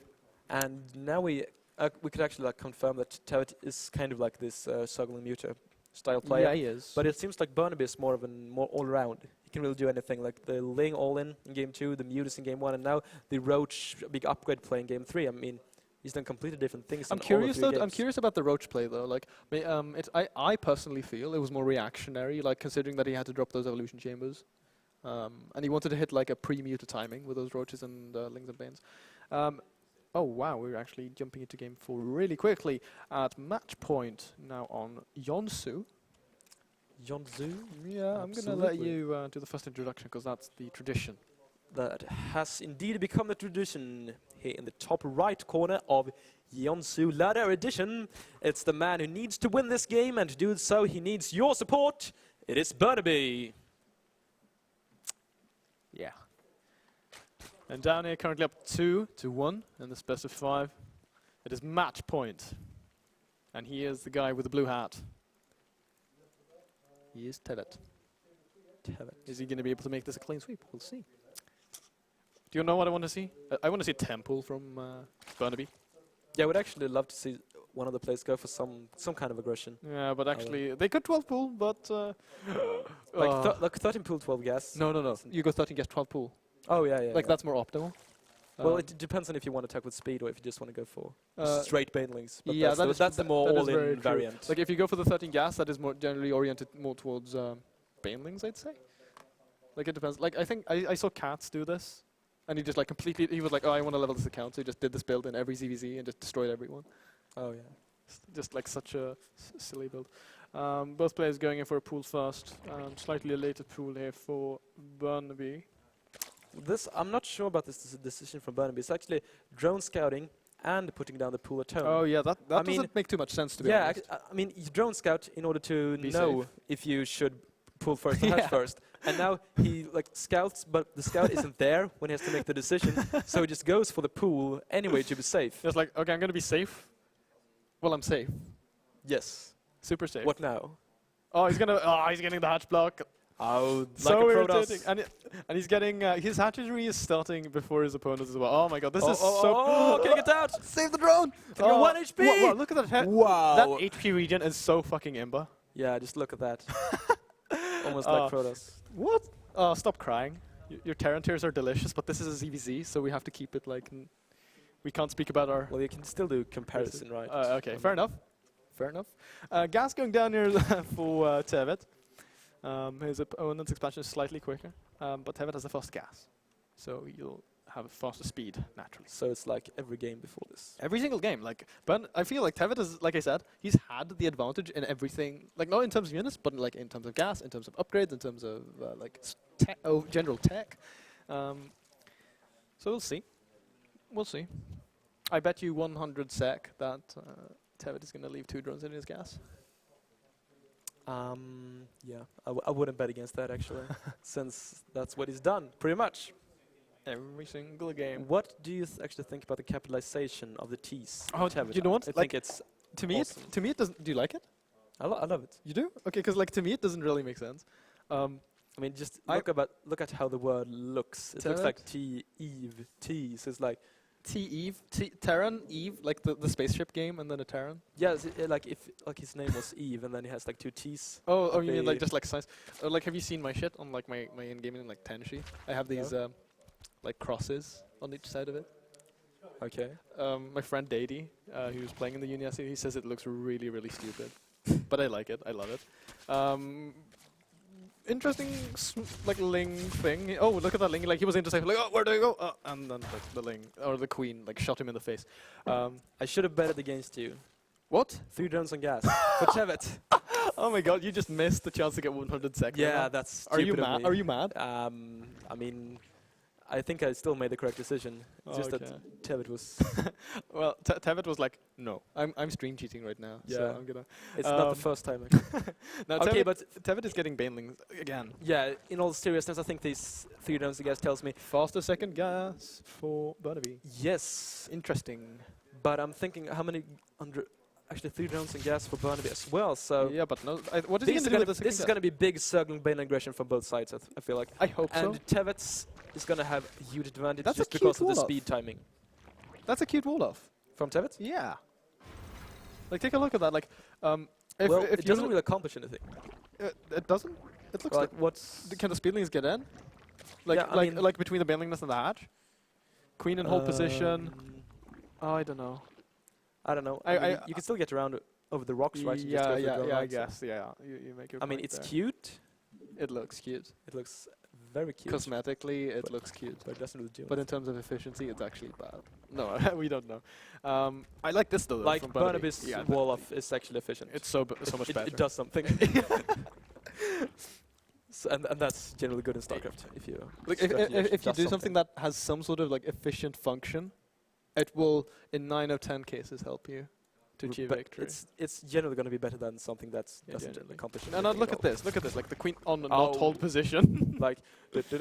And now we could actually confirm that TeveT is kind of like this Soglin Muta style player. Yeah, he is. But it seems like Burnyby is more all-round. He can really do anything, like the Ling all-in in Game 2, the Mutas in Game 1, and now the Roach big upgrade play in Game 3. I mean, he's done completely different things. I'm curious about the Roach play though. Like, I personally feel it was more reactionary, like considering that he had to drop those evolution chambers, and he wanted to hit like a pre-Muta timing with those Roaches and Lings and Banes. Oh wow, we're actually jumping into Game 4 really quickly at match point now on Yonsu. Yonsu? Yeah, I'm going to let you do the first introduction because that's the tradition. That has indeed become the tradition here in the top right corner of Yonsu Ladder Edition. It's the man who needs to win this game, and to do so he needs your support. It is Burnyby. Yeah. And down here, currently up 2-1 in this best of 5. It is match point. And he is the guy with the blue hat. He is TeveT. Is he going to be able to make this a clean sweep? We'll see. Do you know what I want to see? I want to see Temple from Burnyby. Yeah, I would actually love to see one of the players go for some kind of aggression. Yeah, but actually, they could 12 pool, but... like 13 pool, 12 gas. No. You go 13 gas, 12 pool. Oh, yeah. Like, that's more optimal. Well, it depends on if you want to attack with speed or if you just want to go for straight Banelings. But yeah, that's the more all-in variant. Like, if you go for the 13 gas, that is more generally oriented more towards Banelings, I'd say. Like, it depends. Like, I think I saw Cats do this. And he just, like, completely... He was like, oh, I want to level this account. So he just did this build in every ZVZ and just destroyed everyone. Oh, yeah. Just, like, such a silly build. Both players going in for a pool first. Slightly later pool here for Burnyby. I'm not sure about this decision from Burnyby. It's actually drone scouting and putting down the pool at home. Oh yeah, that doesn't make too much sense to be honest. I mean, you drone scout in order to know safe. If you should pool first or hatch first. And now he scouts, but the scout isn't there when he has to make the decision. So he just goes for the pool anyway to be safe. It's like, okay, I'm going to be safe. Well, I'm safe. Yes. Super safe. What now? Oh, he's getting the hatch block. Oh, so like irritating. And he's getting his hatchery is starting before his opponent as well. Oh my god, this is so... Oh, can you get out? Save the drone! You're 1 HP! Wow, look at that. Wow. That HP region is so fucking imba. Yeah, just look at that. Almost like Protoss. What? Oh, stop crying. Your Terran tiers are delicious, but this is a ZVZ, so we have to keep it like We can't speak about our... Well, you can still do comparison, right? Okay, fair enough. Fair enough. Gas going down here for TeveT. His opponent's expansion is slightly quicker, but TeveT has the fast gas. So you'll have a faster speed, naturally. So it's like every game before this. Every single game, like, but I feel like TeveT is, like I said, he's had the advantage in everything, like not in terms of units, but like in terms of gas, in terms of upgrades, in terms of like general tech. So we'll see. We'll see. I bet you 100 sec that TeveT is going to leave 2 drones in his gas. Yeah, I wouldn't bet against that actually, since that's what he's done, pretty much. Every single game. What do you actually think about the capitalization of the T's? Oh, you know what? I Like, think it's to me, awesome. to me it doesn't. Do you like it? I love it. You do? Okay, because like to me it doesn't really make sense. I mean, just look at how the word looks. It looks like T, Eve, T. So it's like Eve, Terran, Eve, like the spaceship game, and then a Terran. yeah, like if like his name was Eve, and then he has like 2 T's. Oh, you mean like just like size? Like, have you seen my shit on like my in-game in like Tenshi? I have these like crosses on each side of it. Okay. My friend Dady, who was playing in the UniSL, he says it looks really, really stupid, but I like it. I love it. Interesting, like Ling thing. Oh, look at that Ling! Like he was intercepted. Like, oh, where do I go? And then the Ling or the Queen like shot him in the face. I should have betted against you. What? 3 drones on gas for TeveT. Oh my God! You just missed the chance to get 100 seconds. Yeah, that's. Are you stupid of mad? me. Are you mad? I mean, I think I still made the correct decision. It's just Okay. that TeveT was. Well, TeveT was like, no, I'm stream cheating right now. So Yeah. I'm gonna. It's not the first time. Actually. Now, Okay, but TeveT is getting banelings again. yeah, in all seriousness, I think these 3 drones on gas tells me Faster second gas for Burnyby. yes, Interesting. but I'm thinking how many actually 3 drones on gas for Burnyby as well. So Yeah, but no. What is he gonna do with the second this is going to be big circling bane aggression from both sides. I feel like. I hope so. And TeveT is going to have a huge advantage That's a just cute because of the wall-off. speed timing That's a cute wall-off. from TeveT. Yeah. Like, take a look at that. Like, Well, if it doesn't really accomplish anything. it doesn't. It looks like. what's Can the speedlings get in? Like, Yeah, I mean- like between the banelingness and the hatch. Queen in hold position. Oh, I don't know. I don't know. I- I mean, I- you can still get around over the rocks, right? and just go for the drone I line, so- guess. Yeah, you make your I mean, point it's there. cute. It looks cute. It looks very cute. Cosmetically, it But- looks cute. but it doesn't really do But in terms of efficiency, it's actually bad. No, we don't know. I like this though. like from Burnyby. Burnyby's Yeah, wall off is actually efficient. it's so much better. It does something. So, and that's generally good in StarCraft. If you Like strategy actually if you does do something that has some sort of like efficient function, it will in 9 of 10 cases help you to achieve but victory. it's generally going to be better than something that Yeah, doesn't generally. accomplish No, anything look at at this. Look at this. Like the queen on Oh. not hold position. like let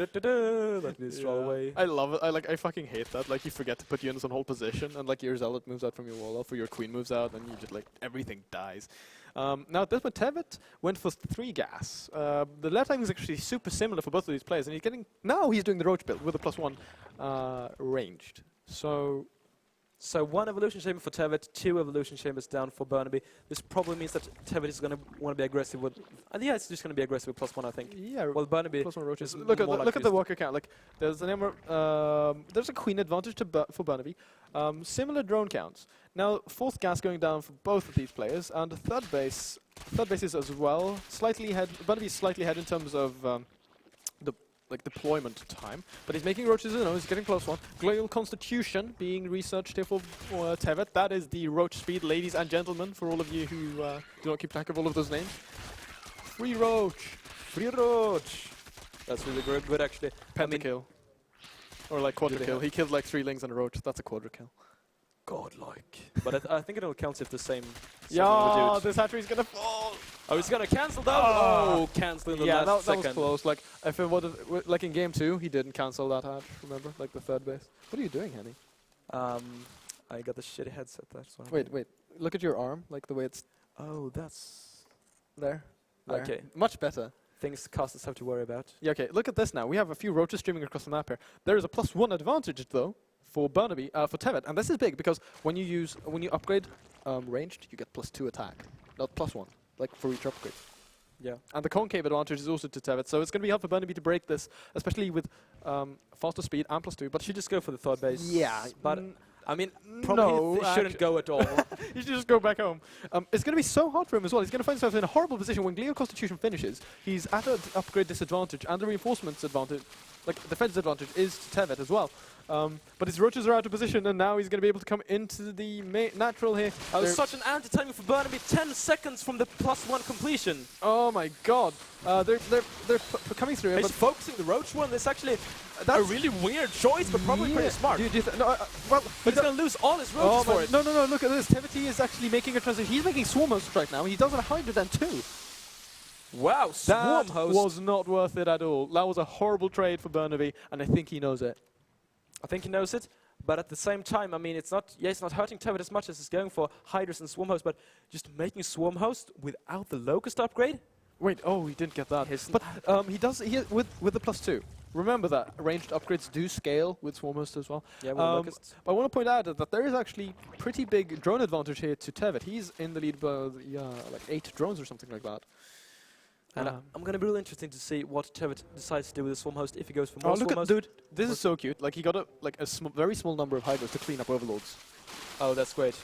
me stroll Yeah. away. I love it. I fucking hate that. Like you forget to put units on hold position, and like your zealot moves out from your wall off, or your queen moves out, and you just like everything dies. Now this one, TeveT went for 3 gas. The left time is actually super similar for both of these players, and he's doing the roach build with a +1 ranged. So 1 evolution chamber for TeveT, 2 evolution chambers down for Burnyby. This probably means that TeveT is going to want to be aggressive with. And yeah, it's just going to be aggressive with +1, I think. Yeah. Well, Burnyby. +1 roaches. is Look at more the, like this. worker count. Like there's an there's a queen advantage for Burnyby. Similar drone counts. Now 4th gas going down for both of these players, and the third base is as well slightly ahead. Burnyby is slightly ahead in terms of the deployment time, but he's making roaches. He's getting +1. Global Constitution being researched here for TeveT. That is the roach speed, ladies and gentlemen, for all of you who do not keep track of all of those names. Free roach. Free roach. That's really good actually. Pentakill. Or like quadra-kill. He killed like 3 lings and a roach. That's a quadra-kill. Godlike. But I think it all counts if the same. Yeah, this hatchery's gonna fall. Oh, he's gonna cancel that. Oh. Oh, cancel in the Yeah, last that was second. close. Like if it would have, like in game 2, he didn't cancel that hatch. Remember, like the third base. What are you doing, Henning? I got the shitty headset. That's why. Wait. Look at your arm, like the way it's Oh, that's there. okay. Much better. Things casters have to worry about. Yeah. Okay. Look at this now. We have a few roaches streaming across the map here. There is a +1 advantage though for Burnyby, for TeveT, and this is big because when you upgrade ranged, you get +2 attack, not +1, like for each upgrade. Yeah. And the concave advantage is also to TeveT, so it's going to be hard for Burnyby to break this, especially with faster speed and +2. But Should just go for the third base. yeah, but I mean, probably No, they shouldn't go at all. You should just go back home. It's going to be so hard for him as well. He's going to find himself in a horrible position when Gleo Constitution finishes. He's at an upgrade disadvantage, and the reinforcements advantage, like defense advantage, is to TeveT as well. But his roaches are out of position, and now he's going to be able to come into the natural here. Such an anti-timing for Burnyby. 10 seconds from the +1 completion. Oh my god. They're coming through. He's focusing the roach one. That's actually a really weird choice, but probably pretty smart. Well, but he's going to lose all his roaches for it. No, look at this. TeveT is actually making a transition. He's making Swarm Host right now. He does have 102. Wow, Swarm That Host was not worth it at all. That was a horrible trade for Burnyby, and I think he knows it. I think he knows it, but at the same time, I mean, it's not hurting TeveT as much as it's going for Hydras and Swarm Host, but just making Swarm Host without the Locust upgrade? Wait, oh, he didn't get that. But he does with the +2. Remember that ranged upgrades do scale with Swarm Host as well. Yeah, with Locusts. But I want to point out that there is actually pretty big drone advantage here to TeveT. He's in the lead by like 8 drones or something like that. And I'm going to be really interested to see what TeveT decides to do with the Swarm Host if he goes for more Swarm Host. Host. Dude, this is so cute. Like, he got a very small number of Hydras to clean up Overlords. Oh, that's great.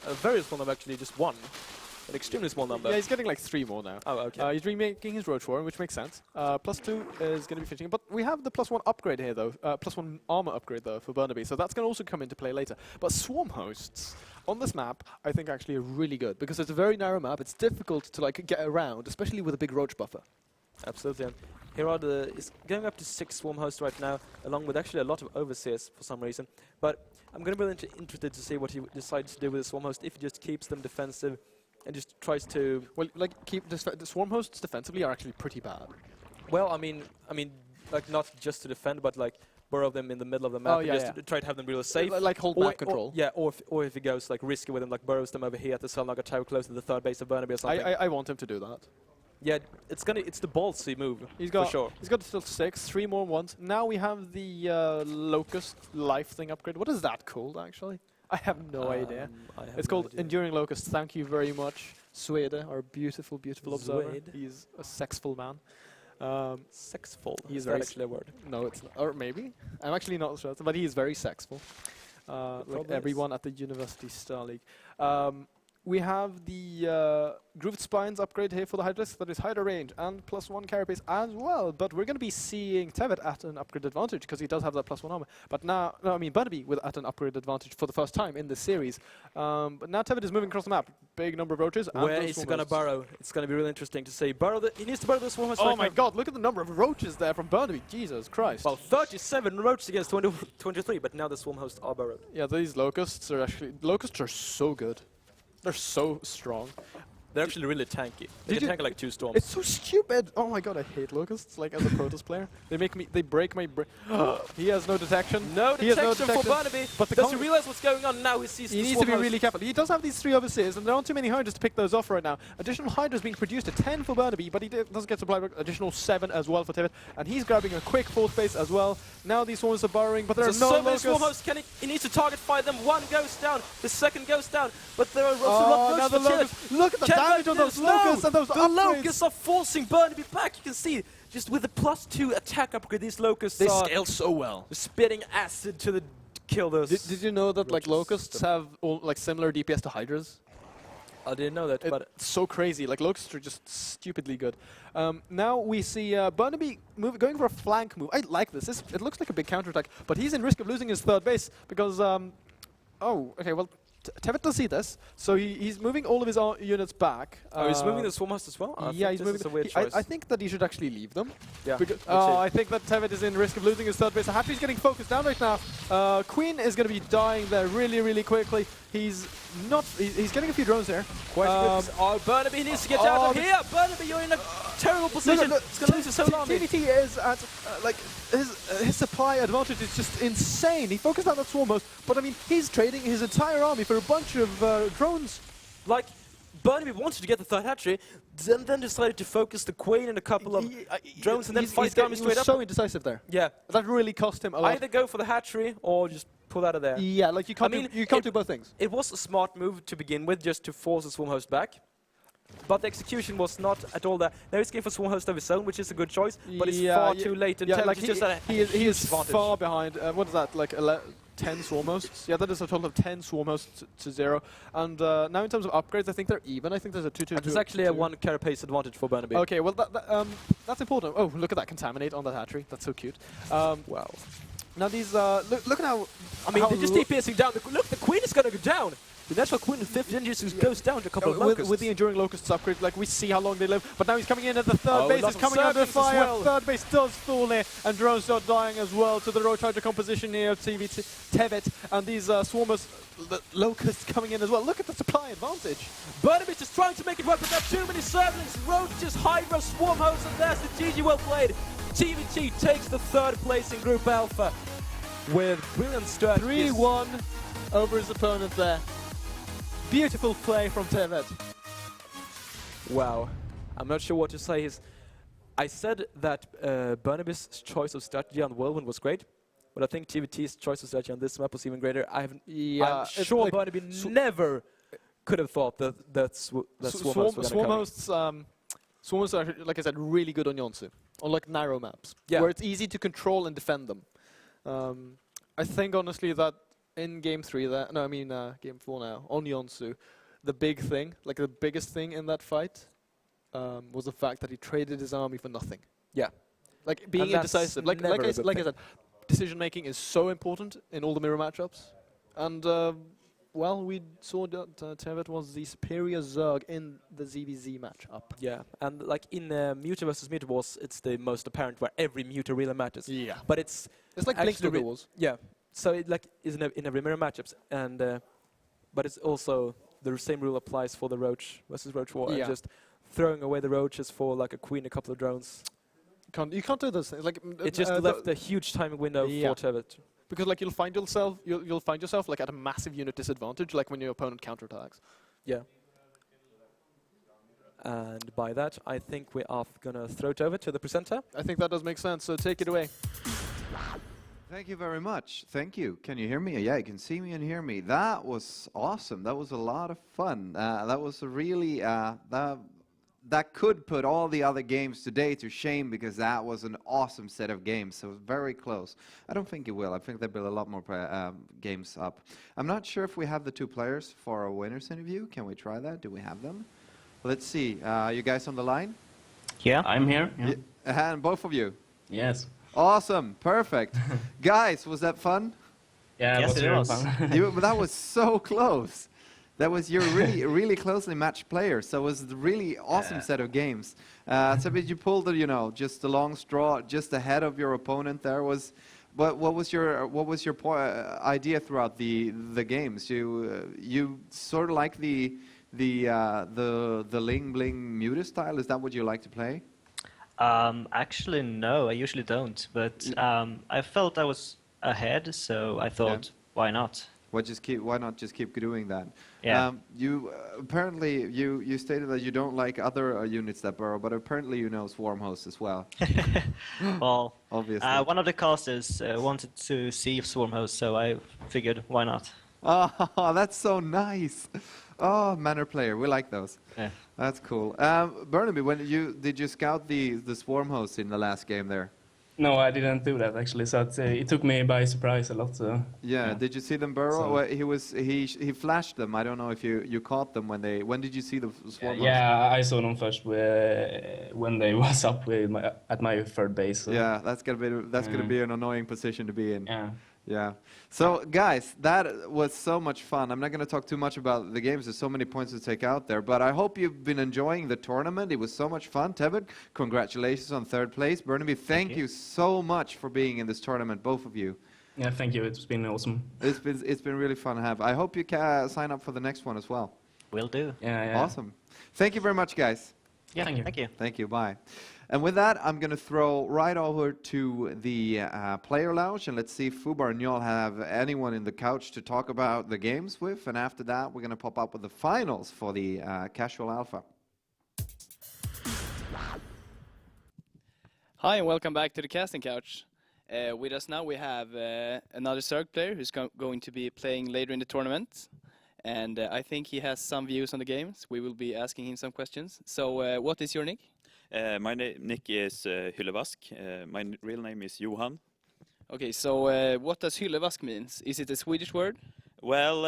A very small number, actually, just 1. An extremely small number. Yeah, he's getting like 3 more now. Oh, okay. He's remaking his Roach Warren, which makes sense. +2 is going to be finishing. But we have the +1 upgrade here, though. +1 armor upgrade, though, for Burnyby. So that's going to also come into play later. But Swarm Hosts on this map, I think, actually are really good. Because it's a very narrow map. It's difficult to like get around, especially with a big Roach buffer. Absolutely. And here are it's going up to 6 Swarm Hosts right now, along with actually a lot of Overseers for some reason. But I'm going to be really interested to see what he decides to do with the Swarm Host, if he just keeps them defensive and just tries to... Well, like, the Swarm Hosts defensively are actually pretty bad. Well, I mean, like, not just to defend, but like burrow them in the middle of the map to try to have them really safe. Like hold map control. Or if he goes like risky with them, like burrows them over here at the Selnaga Tower close to the third base of Burnyby or something. I want him to do that. Yeah, it's the ballsy move, for sure. He's got still 6, 3 more ones. Now we have the Locust life thing upgrade. What is that called, actually? I have no idea. It's called Enduring Locust. Thank you very much, Swede, our beautiful, beautiful observer. He's a sexful man. Sexful? Is that actually a word? No, it's not. Or maybe. I'm actually not sure, but he is very sexful. Like everyone at the University Star League. We have the Grooved Spines upgrade here for the Hydras. That is Hydra range and +1 carapace as well. But we're going to be seeing TeveT at an upgrade advantage because he does have that +1 armor. But now, Burnyby at an upgrade advantage for the first time in this series. But now TeveT is moving across the map. Big number of roaches. Where is he going to burrow? It's going to be really interesting to see. He needs to burrow the Swarm Host. Oh my god, look at the number of roaches there from Burnyby. Jesus Christ. Well, 37 roaches against 23, but now the Swarm Hosts are burrowed. Yeah, these Locusts are so good. They're so strong. They're actually really tanky. They can tank like 2 storms. It's so stupid. Oh my god, I hate Locusts. Like as a Protoss player, they break my brain. He has no detection. No detection for Burnyby. But does he realize what's going on now? He needs to be really careful. He does have these 3 overseers, and there aren't too many Hydras to pick those off right now. Additional Hydras being produced at 10 for Burnyby, but he doesn't get supply additional 7 as well for TeveT, and he's grabbing a quick 4th base as well. Now these swarms are burrowing, but there are no Locusts. Swarm Hosts. He needs to target fire them. 1 goes down, the 2nd goes down, but there are also now the Locusts. Look at the damage on those Locusts and those upgrades. The Locusts are forcing Burnyby back. You can see, just with the +2 attack upgrade, these Locusts scale so well. Spitting acid to kill those. Did you know that like Locusts have like similar DPS to Hydras? I didn't know that, but it's so crazy. Like Locusts are just stupidly good. Now we see Burnyby going for a flank move. I like this. It looks like a big counterattack, but he's in risk of losing his 3rd base because oh, okay, well, TeveT does see this, so he's moving all of his units back. Oh, he's moving the Swarm Host as well? Yeah, he's moving. A weird choice. I think that he should actually leave them. Yeah. I think that TeveT is in risk of losing his 3rd base. Hatchie's getting focused down right now. Queen is going to be dying there really, really quickly. He's getting a few drones here. Burnyby needs to get out of here. Burnyby, you're in a terrible position. It's going to lose his whole army. TeveT is at like his supply advantage is just insane. He focused on that Swarm Host, but I mean he's trading his entire army for a bunch of drones. Like Burnyby wanted to get the 3rd hatchery, then decided to focus the Queen and a couple of drones, and then fight the army straight up. So indecisive there. Yeah, that really cost him a lot. Either go for the hatchery or just pull out of there. Yeah, like you can't do both things. It was a smart move to begin with, just to force the Swarm Host back. But the execution was not at all there. Now he's going for Swarm Host of his own, which is a good choice, but it's far too late. And he is far behind. What is that, like 10 swarm hosts. Yeah, that is a total of 10 swarm hosts to 0. And now in terms of upgrades, I think they're even. I think there's a 2-2-2. There's actually a 1 carapace advantage for Burnyby. Okay, well that's important. Oh, look at that contaminate on that hatchery. That's so cute. Wow. Now these look at how. I mean, they just keep piercing down. Look, the queen is going to go down. The natural queen in 5th gen just goes down to a couple of locusts. With the enduring locusts upgrade, like we see how long they live. But now he's coming in at the third base. He's coming under fire. Well. Third base does fall here, and drones are dying as well to the road charger composition here of TeveT, and these swarmers, the locusts coming in as well. Look at the supply advantage. Burnyby just trying to make it work, but there are too many servants. Roaches, Hydra, Swarm Hosts, and there's the GG well played. TeveT takes the 3rd place in Group Alpha with brilliant strategies. 3-1 over his opponent there. Beautiful play from TeveT. Wow. I'm not sure what to say. I said that Burnyby's choice of strategy on Whirlwind was great, but I think TeveT's choice of strategy on this map was even greater. I'm sure like Burnyby never could have thought that Swarm Hosts are, like I said, really good on Yonsu, on like narrow maps, where it's easy to control and defend them. I think honestly that in game 3, game 4 now, on Yonsu, the big thing, like the biggest thing in that fight, was the fact that he traded his army for nothing. Yeah. Like being indecisive. Like I said, decision making is so important in all the mirror matchups. And well, we saw that TeveT was the superior Zerg in the ZVZ matchup. Yeah, and like in Muta versus Muta Wars, it's the most apparent where every Muta really matters. Yeah. But it's like Blink Total Wars. Yeah. So it like is in every mirror matchups, and but it's also the same rule applies for the Roach versus Roach War. Yeah. And just throwing away the Roaches for like a queen, a couple of drones. You can't do those things. Like it just left a huge timing window for TeveT. Because like you'll find yourself like at a massive unit disadvantage, like when your opponent counterattacks. Yeah. And by that, I think we are gonna throw it over to the presenter. I think that does make sense. So take it away. Thank you very much. Thank you. Can you hear me? Yeah, you can see me and hear me. That was awesome. That was a lot of fun. That was a really that could put all the other games today to shame, because that was an awesome set of games. So very close. I don't think it will. I think there'll be a lot more games up. I'm not sure if we have the 2 players for our winners interview. Can we try that? Do we have them? Let's see. You guys on the line? Yeah. I'm here. Yeah. And both of you? Yes. Awesome. Perfect. Guys, was that fun? Yeah, Yes, it was fun. That was so close. That was your really closely matched player. So it was a really awesome set of games. So you pulled the, just the long straw just ahead of your opponent there. What was your idea throughout the games? You sort of like the Ling Bling Muta style. Is that what you like to play? Actually, no, I usually don't. But I felt I was ahead, so I thought, why not? Why not just keep doing that? Yeah. You apparently you stated that you don't like other units that burrow, but apparently you know Swarm Hosts as well. Well, obviously. one of the casters wanted to see Swarm Host, so I figured, why not? Oh, that's so nice. Oh, manner player, we like those. Yeah. That's cool. Burnyby, did you scout the Swarm Hosts in the last game there? No, I didn't do that actually. So it took me by surprise a lot. So, yeah. Did you see them burrow? So well, he flashed them. I don't know if you caught them when they. When did you see the Swarm? Yeah, I saw them first when they was up at my 3rd base. So. Yeah, that's gonna be an annoying position to be in. Yeah. Yeah. So, guys, that was so much fun. I'm not going to talk too much about the games. There's so many points to take out there. But I hope you've been enjoying the tournament. It was so much fun. TeveT, congratulations on 3rd place. Burnyby, thank you so much for being in this tournament, both of you. Yeah, thank you. It's been awesome. It's been really fun to have. I hope you can sign up for the next one as well. Will do. Yeah. Awesome. Thank you very much, guys. Yeah, Thank you. Thank you. Thank you. Bye. And with that, I'm going to throw right over to the player lounge, and let's see if Fubar and Njol have anyone in the couch to talk about the games with. And after that, we're going to pop up with the finals for the Casual Alpha. Hi, and welcome back to the casting couch. With us now, we have another Zerg player who's going to be playing later in the tournament. And I think he has some views on the games. We will be asking him some questions. So what is your nick? My nick is Hyllevask. My real name is Johan. Okay, so what does hyllevask means? Is it a Swedish word? Well,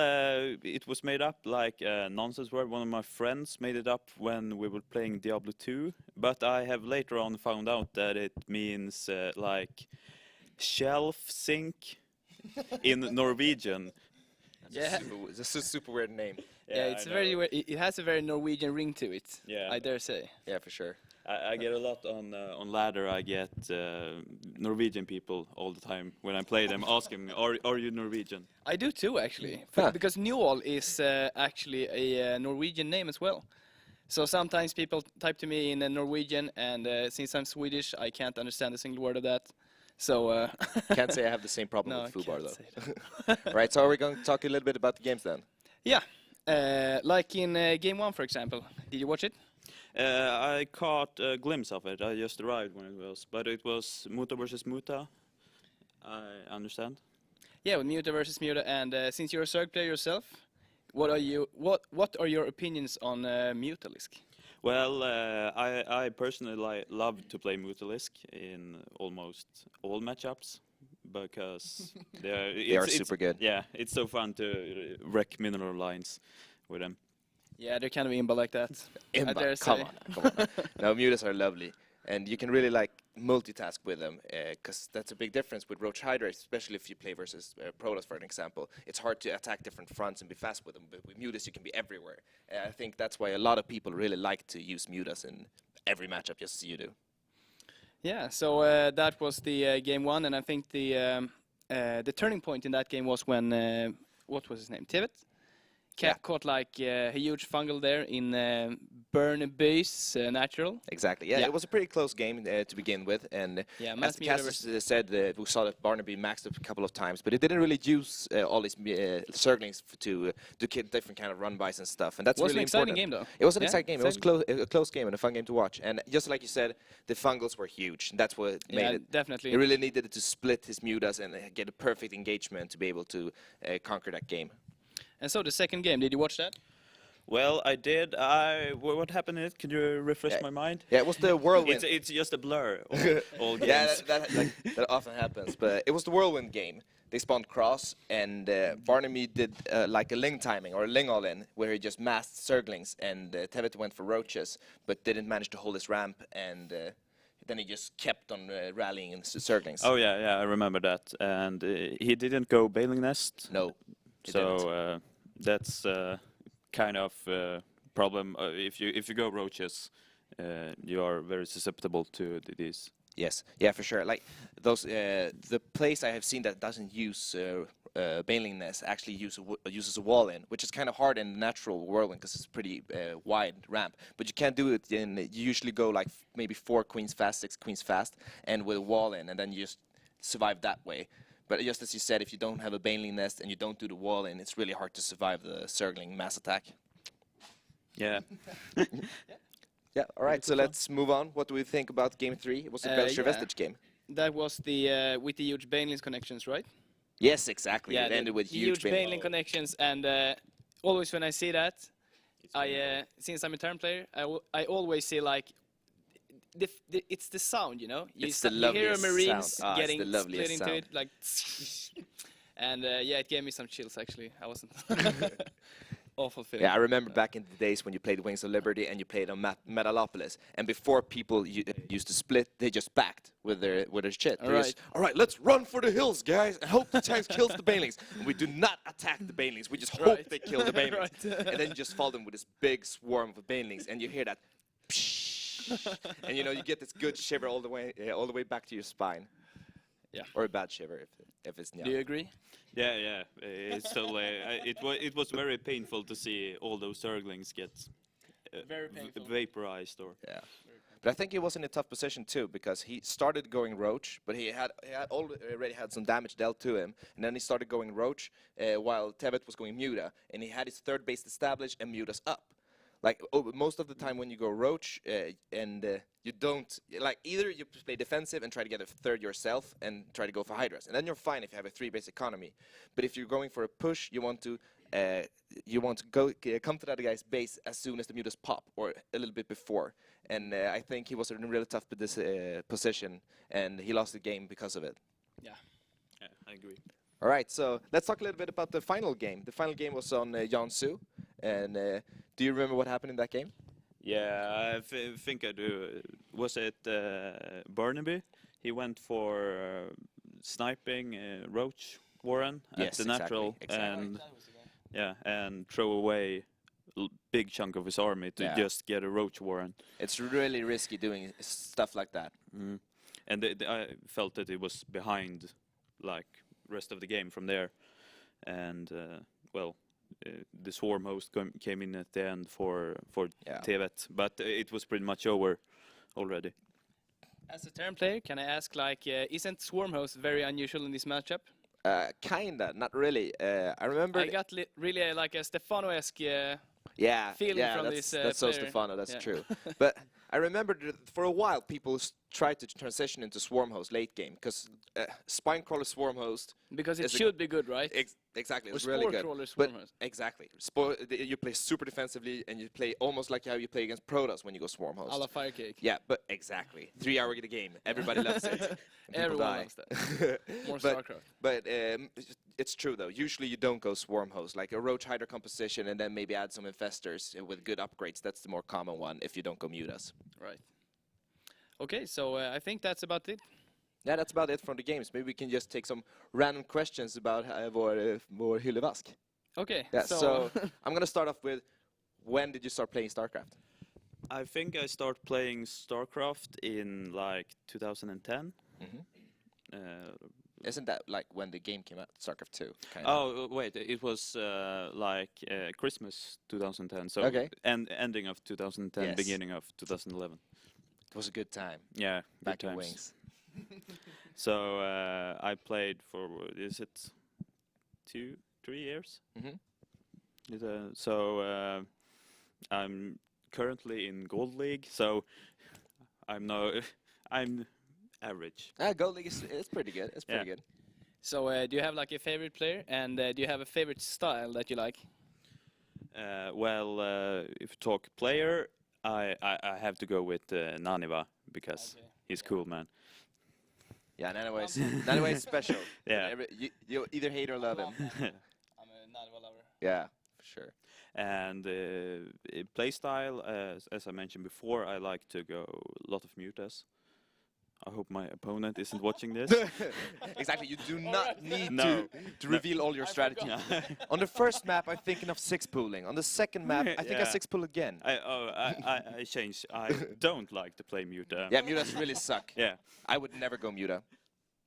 it was made up like a nonsense word. One of my friends made it up when we were playing Diablo 2, but I have later on found out that it means like shelf sink in Norwegian. Yeah. This is a super weird name. Yeah, it's very. It has a very Norwegian ring to it. Yeah. I dare say. Yeah, for sure. I get a lot on ladder. I get Norwegian people all the time when I play them asking me, "Are you Norwegian?" I do too, actually, Huh. because Njål is actually a Norwegian name as well. So sometimes people type to me in Norwegian, and since I'm Swedish, I can't understand a single word of that. So Can't say I have the same problem no, with I Fubar can't though. say that. Right, so are we going to talk a little bit about the games then? Yeah, like in game 1, for example. Did you watch it? I caught a glimpse of it. I just arrived when it was, but it was Muta versus Muta. I understand. Yeah, with Muta versus Muta, and since you're a Zerg player yourself, what are your opinions on Mutalisk? Well, I personally love to play Mutalisk in almost all matchups because They are super good. Yeah, it's so fun to wreck mineral lines with them. Yeah, they're kind of imba like that. I dare Imba, say. come on. No, mutas are lovely, and you can really like multitask with them, because that's a big difference with Roach Hydra, especially if you play versus Protoss, for an example. It's hard to attack different fronts and be fast with them, but with mutas you can be everywhere. I think that's why a lot of people really like to use mutas in every matchup, just as you do. Yeah, so that was the game 1, and I think the turning point in that game was when what was his name, TeveT? Caught like a huge fungal there in Burnyby's natural. Exactly. Yeah, Yeah. it was a pretty close game to begin with, and Yeah, as Mass the Muta casters said, we saw that Burnyby maxed up a couple of times, but it didn't really use all these Zerglings to get different kind of run-bys and stuff, and that's Was really an exciting important. game though. It was an Yeah, exciting game. It was a close game and a fun game to watch. And just like you said, the fungals were huge. And that's what made Yeah, it. definitely. He really needed to split his mutas and get a perfect engagement to be able to conquer that game. And so the second game, did you watch that? Well, I did. What happened in it? Can you refresh my mind? Yeah, it was the whirlwind. It's just a blur. All games. Yeah, that often happens. But it was the whirlwind game. They spawned cross, and Burnyby did like a Ling timing or a Ling all-in, where he just massed Zerglings, and TeveT went for roaches, but didn't manage to hold his ramp, and then he just kept on rallying in Zerglings. Oh yeah, I remember that. And he didn't go Bailing Nest. No. So that's kind of problem. If you go roaches, you are very susceptible to these. Yes, yeah, for sure. Like those, the place I have seen that doesn't use Bailing Nest actually uses a wall in, which is kind of hard in the natural whirlwind because it's a pretty wide ramp. But you can't do it in. You usually go like maybe 4 queens fast, 6 queens fast, and with a wall in, and then you just survive that way. But just as you said, if you don't have a Bailing Nest and you don't do the wall in, it's really hard to survive the Zergling mass attack. Yeah. Yeah, all right, so let's move on. What do we think about Game 3? It was a Belcher yeah. Vestige game. That was the with the huge Banelings connections, right? Yes, exactly. Yeah, it ended with huge Baneling connections, and always when I see that, since I'm a turn player, I always see like it's the sound, you know. It's the you hear a loveliest Marines sound. getting it's the loveliest split into sound. it, like, and yeah, it gave me some chills actually. I wasn't awful feeling. Yeah, I remember back in the days when you played Wings of Liberty and you played on Metalopolis, and before people used to split, they just backed with their shit. All right, let's run for the hills, guys, and hope the tanks kills the Banelings. And we do not attack the Banelings. We just hope they kill the Banelings. And then you just follow them with this big swarm of Banelings, and you hear that, and you know you get this good shiver all the way back to your spine. Yeah. Or a bad shiver if it's. Do you agree? Yeah. It's totally. It was very painful to see all those Zerglings get Very painful. vaporized or. Yeah. But I think he was in a tough position too, because he started going Roach, but he already had some damage dealt to him, and then he started going Roach while TeveT was going Muta, and he had his third base established and Muta's up. Like most of the time when you go Roach and you don't, like either you play defensive and try to get a third yourself and try to go for Hydras, and then you're fine if you have a 3-base economy. But if you're going for a push, you want to go come to that guy's base as soon as the Mutas pop, or a little bit before. And I think he was in a really tough position, and he lost the game because of it. Yeah. Yeah, I agree. All right, so let's talk a little bit about the final game. The final game was on Jiangsu, and do you remember what happened in that game? Yeah, I think I do. Was it Burnyby? He went for sniping Roach Warren at the natural, and and throw away big chunk of his army to just get a Roach Warren. It's really risky doing stuff like that. And I felt that it was behind, like rest of the game from there, and the swarm host came in at the end for TeveT, but it was pretty much over already. As a turn player, can I ask, like, isn't swarm host very unusual in this matchup? Kinda, not really. I remember. I got really like a Stefano-esque feeling from this that's so player. Stefano, that's true. But I remember for a while people tried to transition into swarm host late game, because Spinecrawler swarm host. Because it should be good, right? Exactly, Or it's really good. Sporecrawler swarm host. Exactly. You play super defensively, and you play almost like how you play against Protoss when you go swarm host. A la Firecake. Yeah, but exactly. 3 hour game. Everybody loves it. Everyone loves that. More StarCraft. But it's true though. Usually you don't go swarm host, like a Roach Hydra composition, and then maybe add some infestors with good upgrades. That's the more common one if you don't go mutas. Right. Okay, so I think that's about it. Yeah, that's about it from the games. Maybe we can just take some random questions about vår hyllevask. Okay. Yeah, so I'm going to start off with, when did you start playing StarCraft? I think I started playing StarCraft in like 2010. Isn't that like when the game came out, StarCraft 2? Oh, wait, it was like Christmas 2010, so ending of 2010, beginning of 2011. It was a good time. Yeah, back good in times. Wings. So I played for, is it 2-3 years? So I'm currently in Gold League, so I'm average. Gold League is pretty good. It's pretty good. So do you have like a favorite player, and do you have a favorite style that you like? If you talk player, I have to go with Naniva, because he's cool, man. Yeah, Naniva is special. Yeah. You either hate or love him. I'm a Naniva lover. Yeah, for sure. And play style, as I mentioned before, I like to go a lot of mutas. I hope my opponent isn't watching this. Exactly, you do not need to reveal all your strategy. On the first map, I'm thinking of 6 pooling. On the second map, I think I 6 pool again. I changed. I don't like to play muta. Yeah, mutas really suck. Yeah. I would never go muta.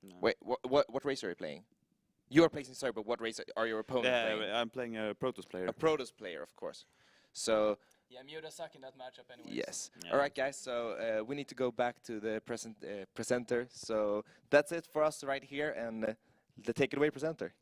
No. Wait, what race are you playing? You are playing, sorry, but what race are your opponent playing? I'm playing a Protoss player. A Protoss player, of course. So... Yeah, muta suck in that matchup anyways. Yes. Yeah. All right, guys, so we need to go back to the presenter. So that's it for us right here, and take it away, presenter.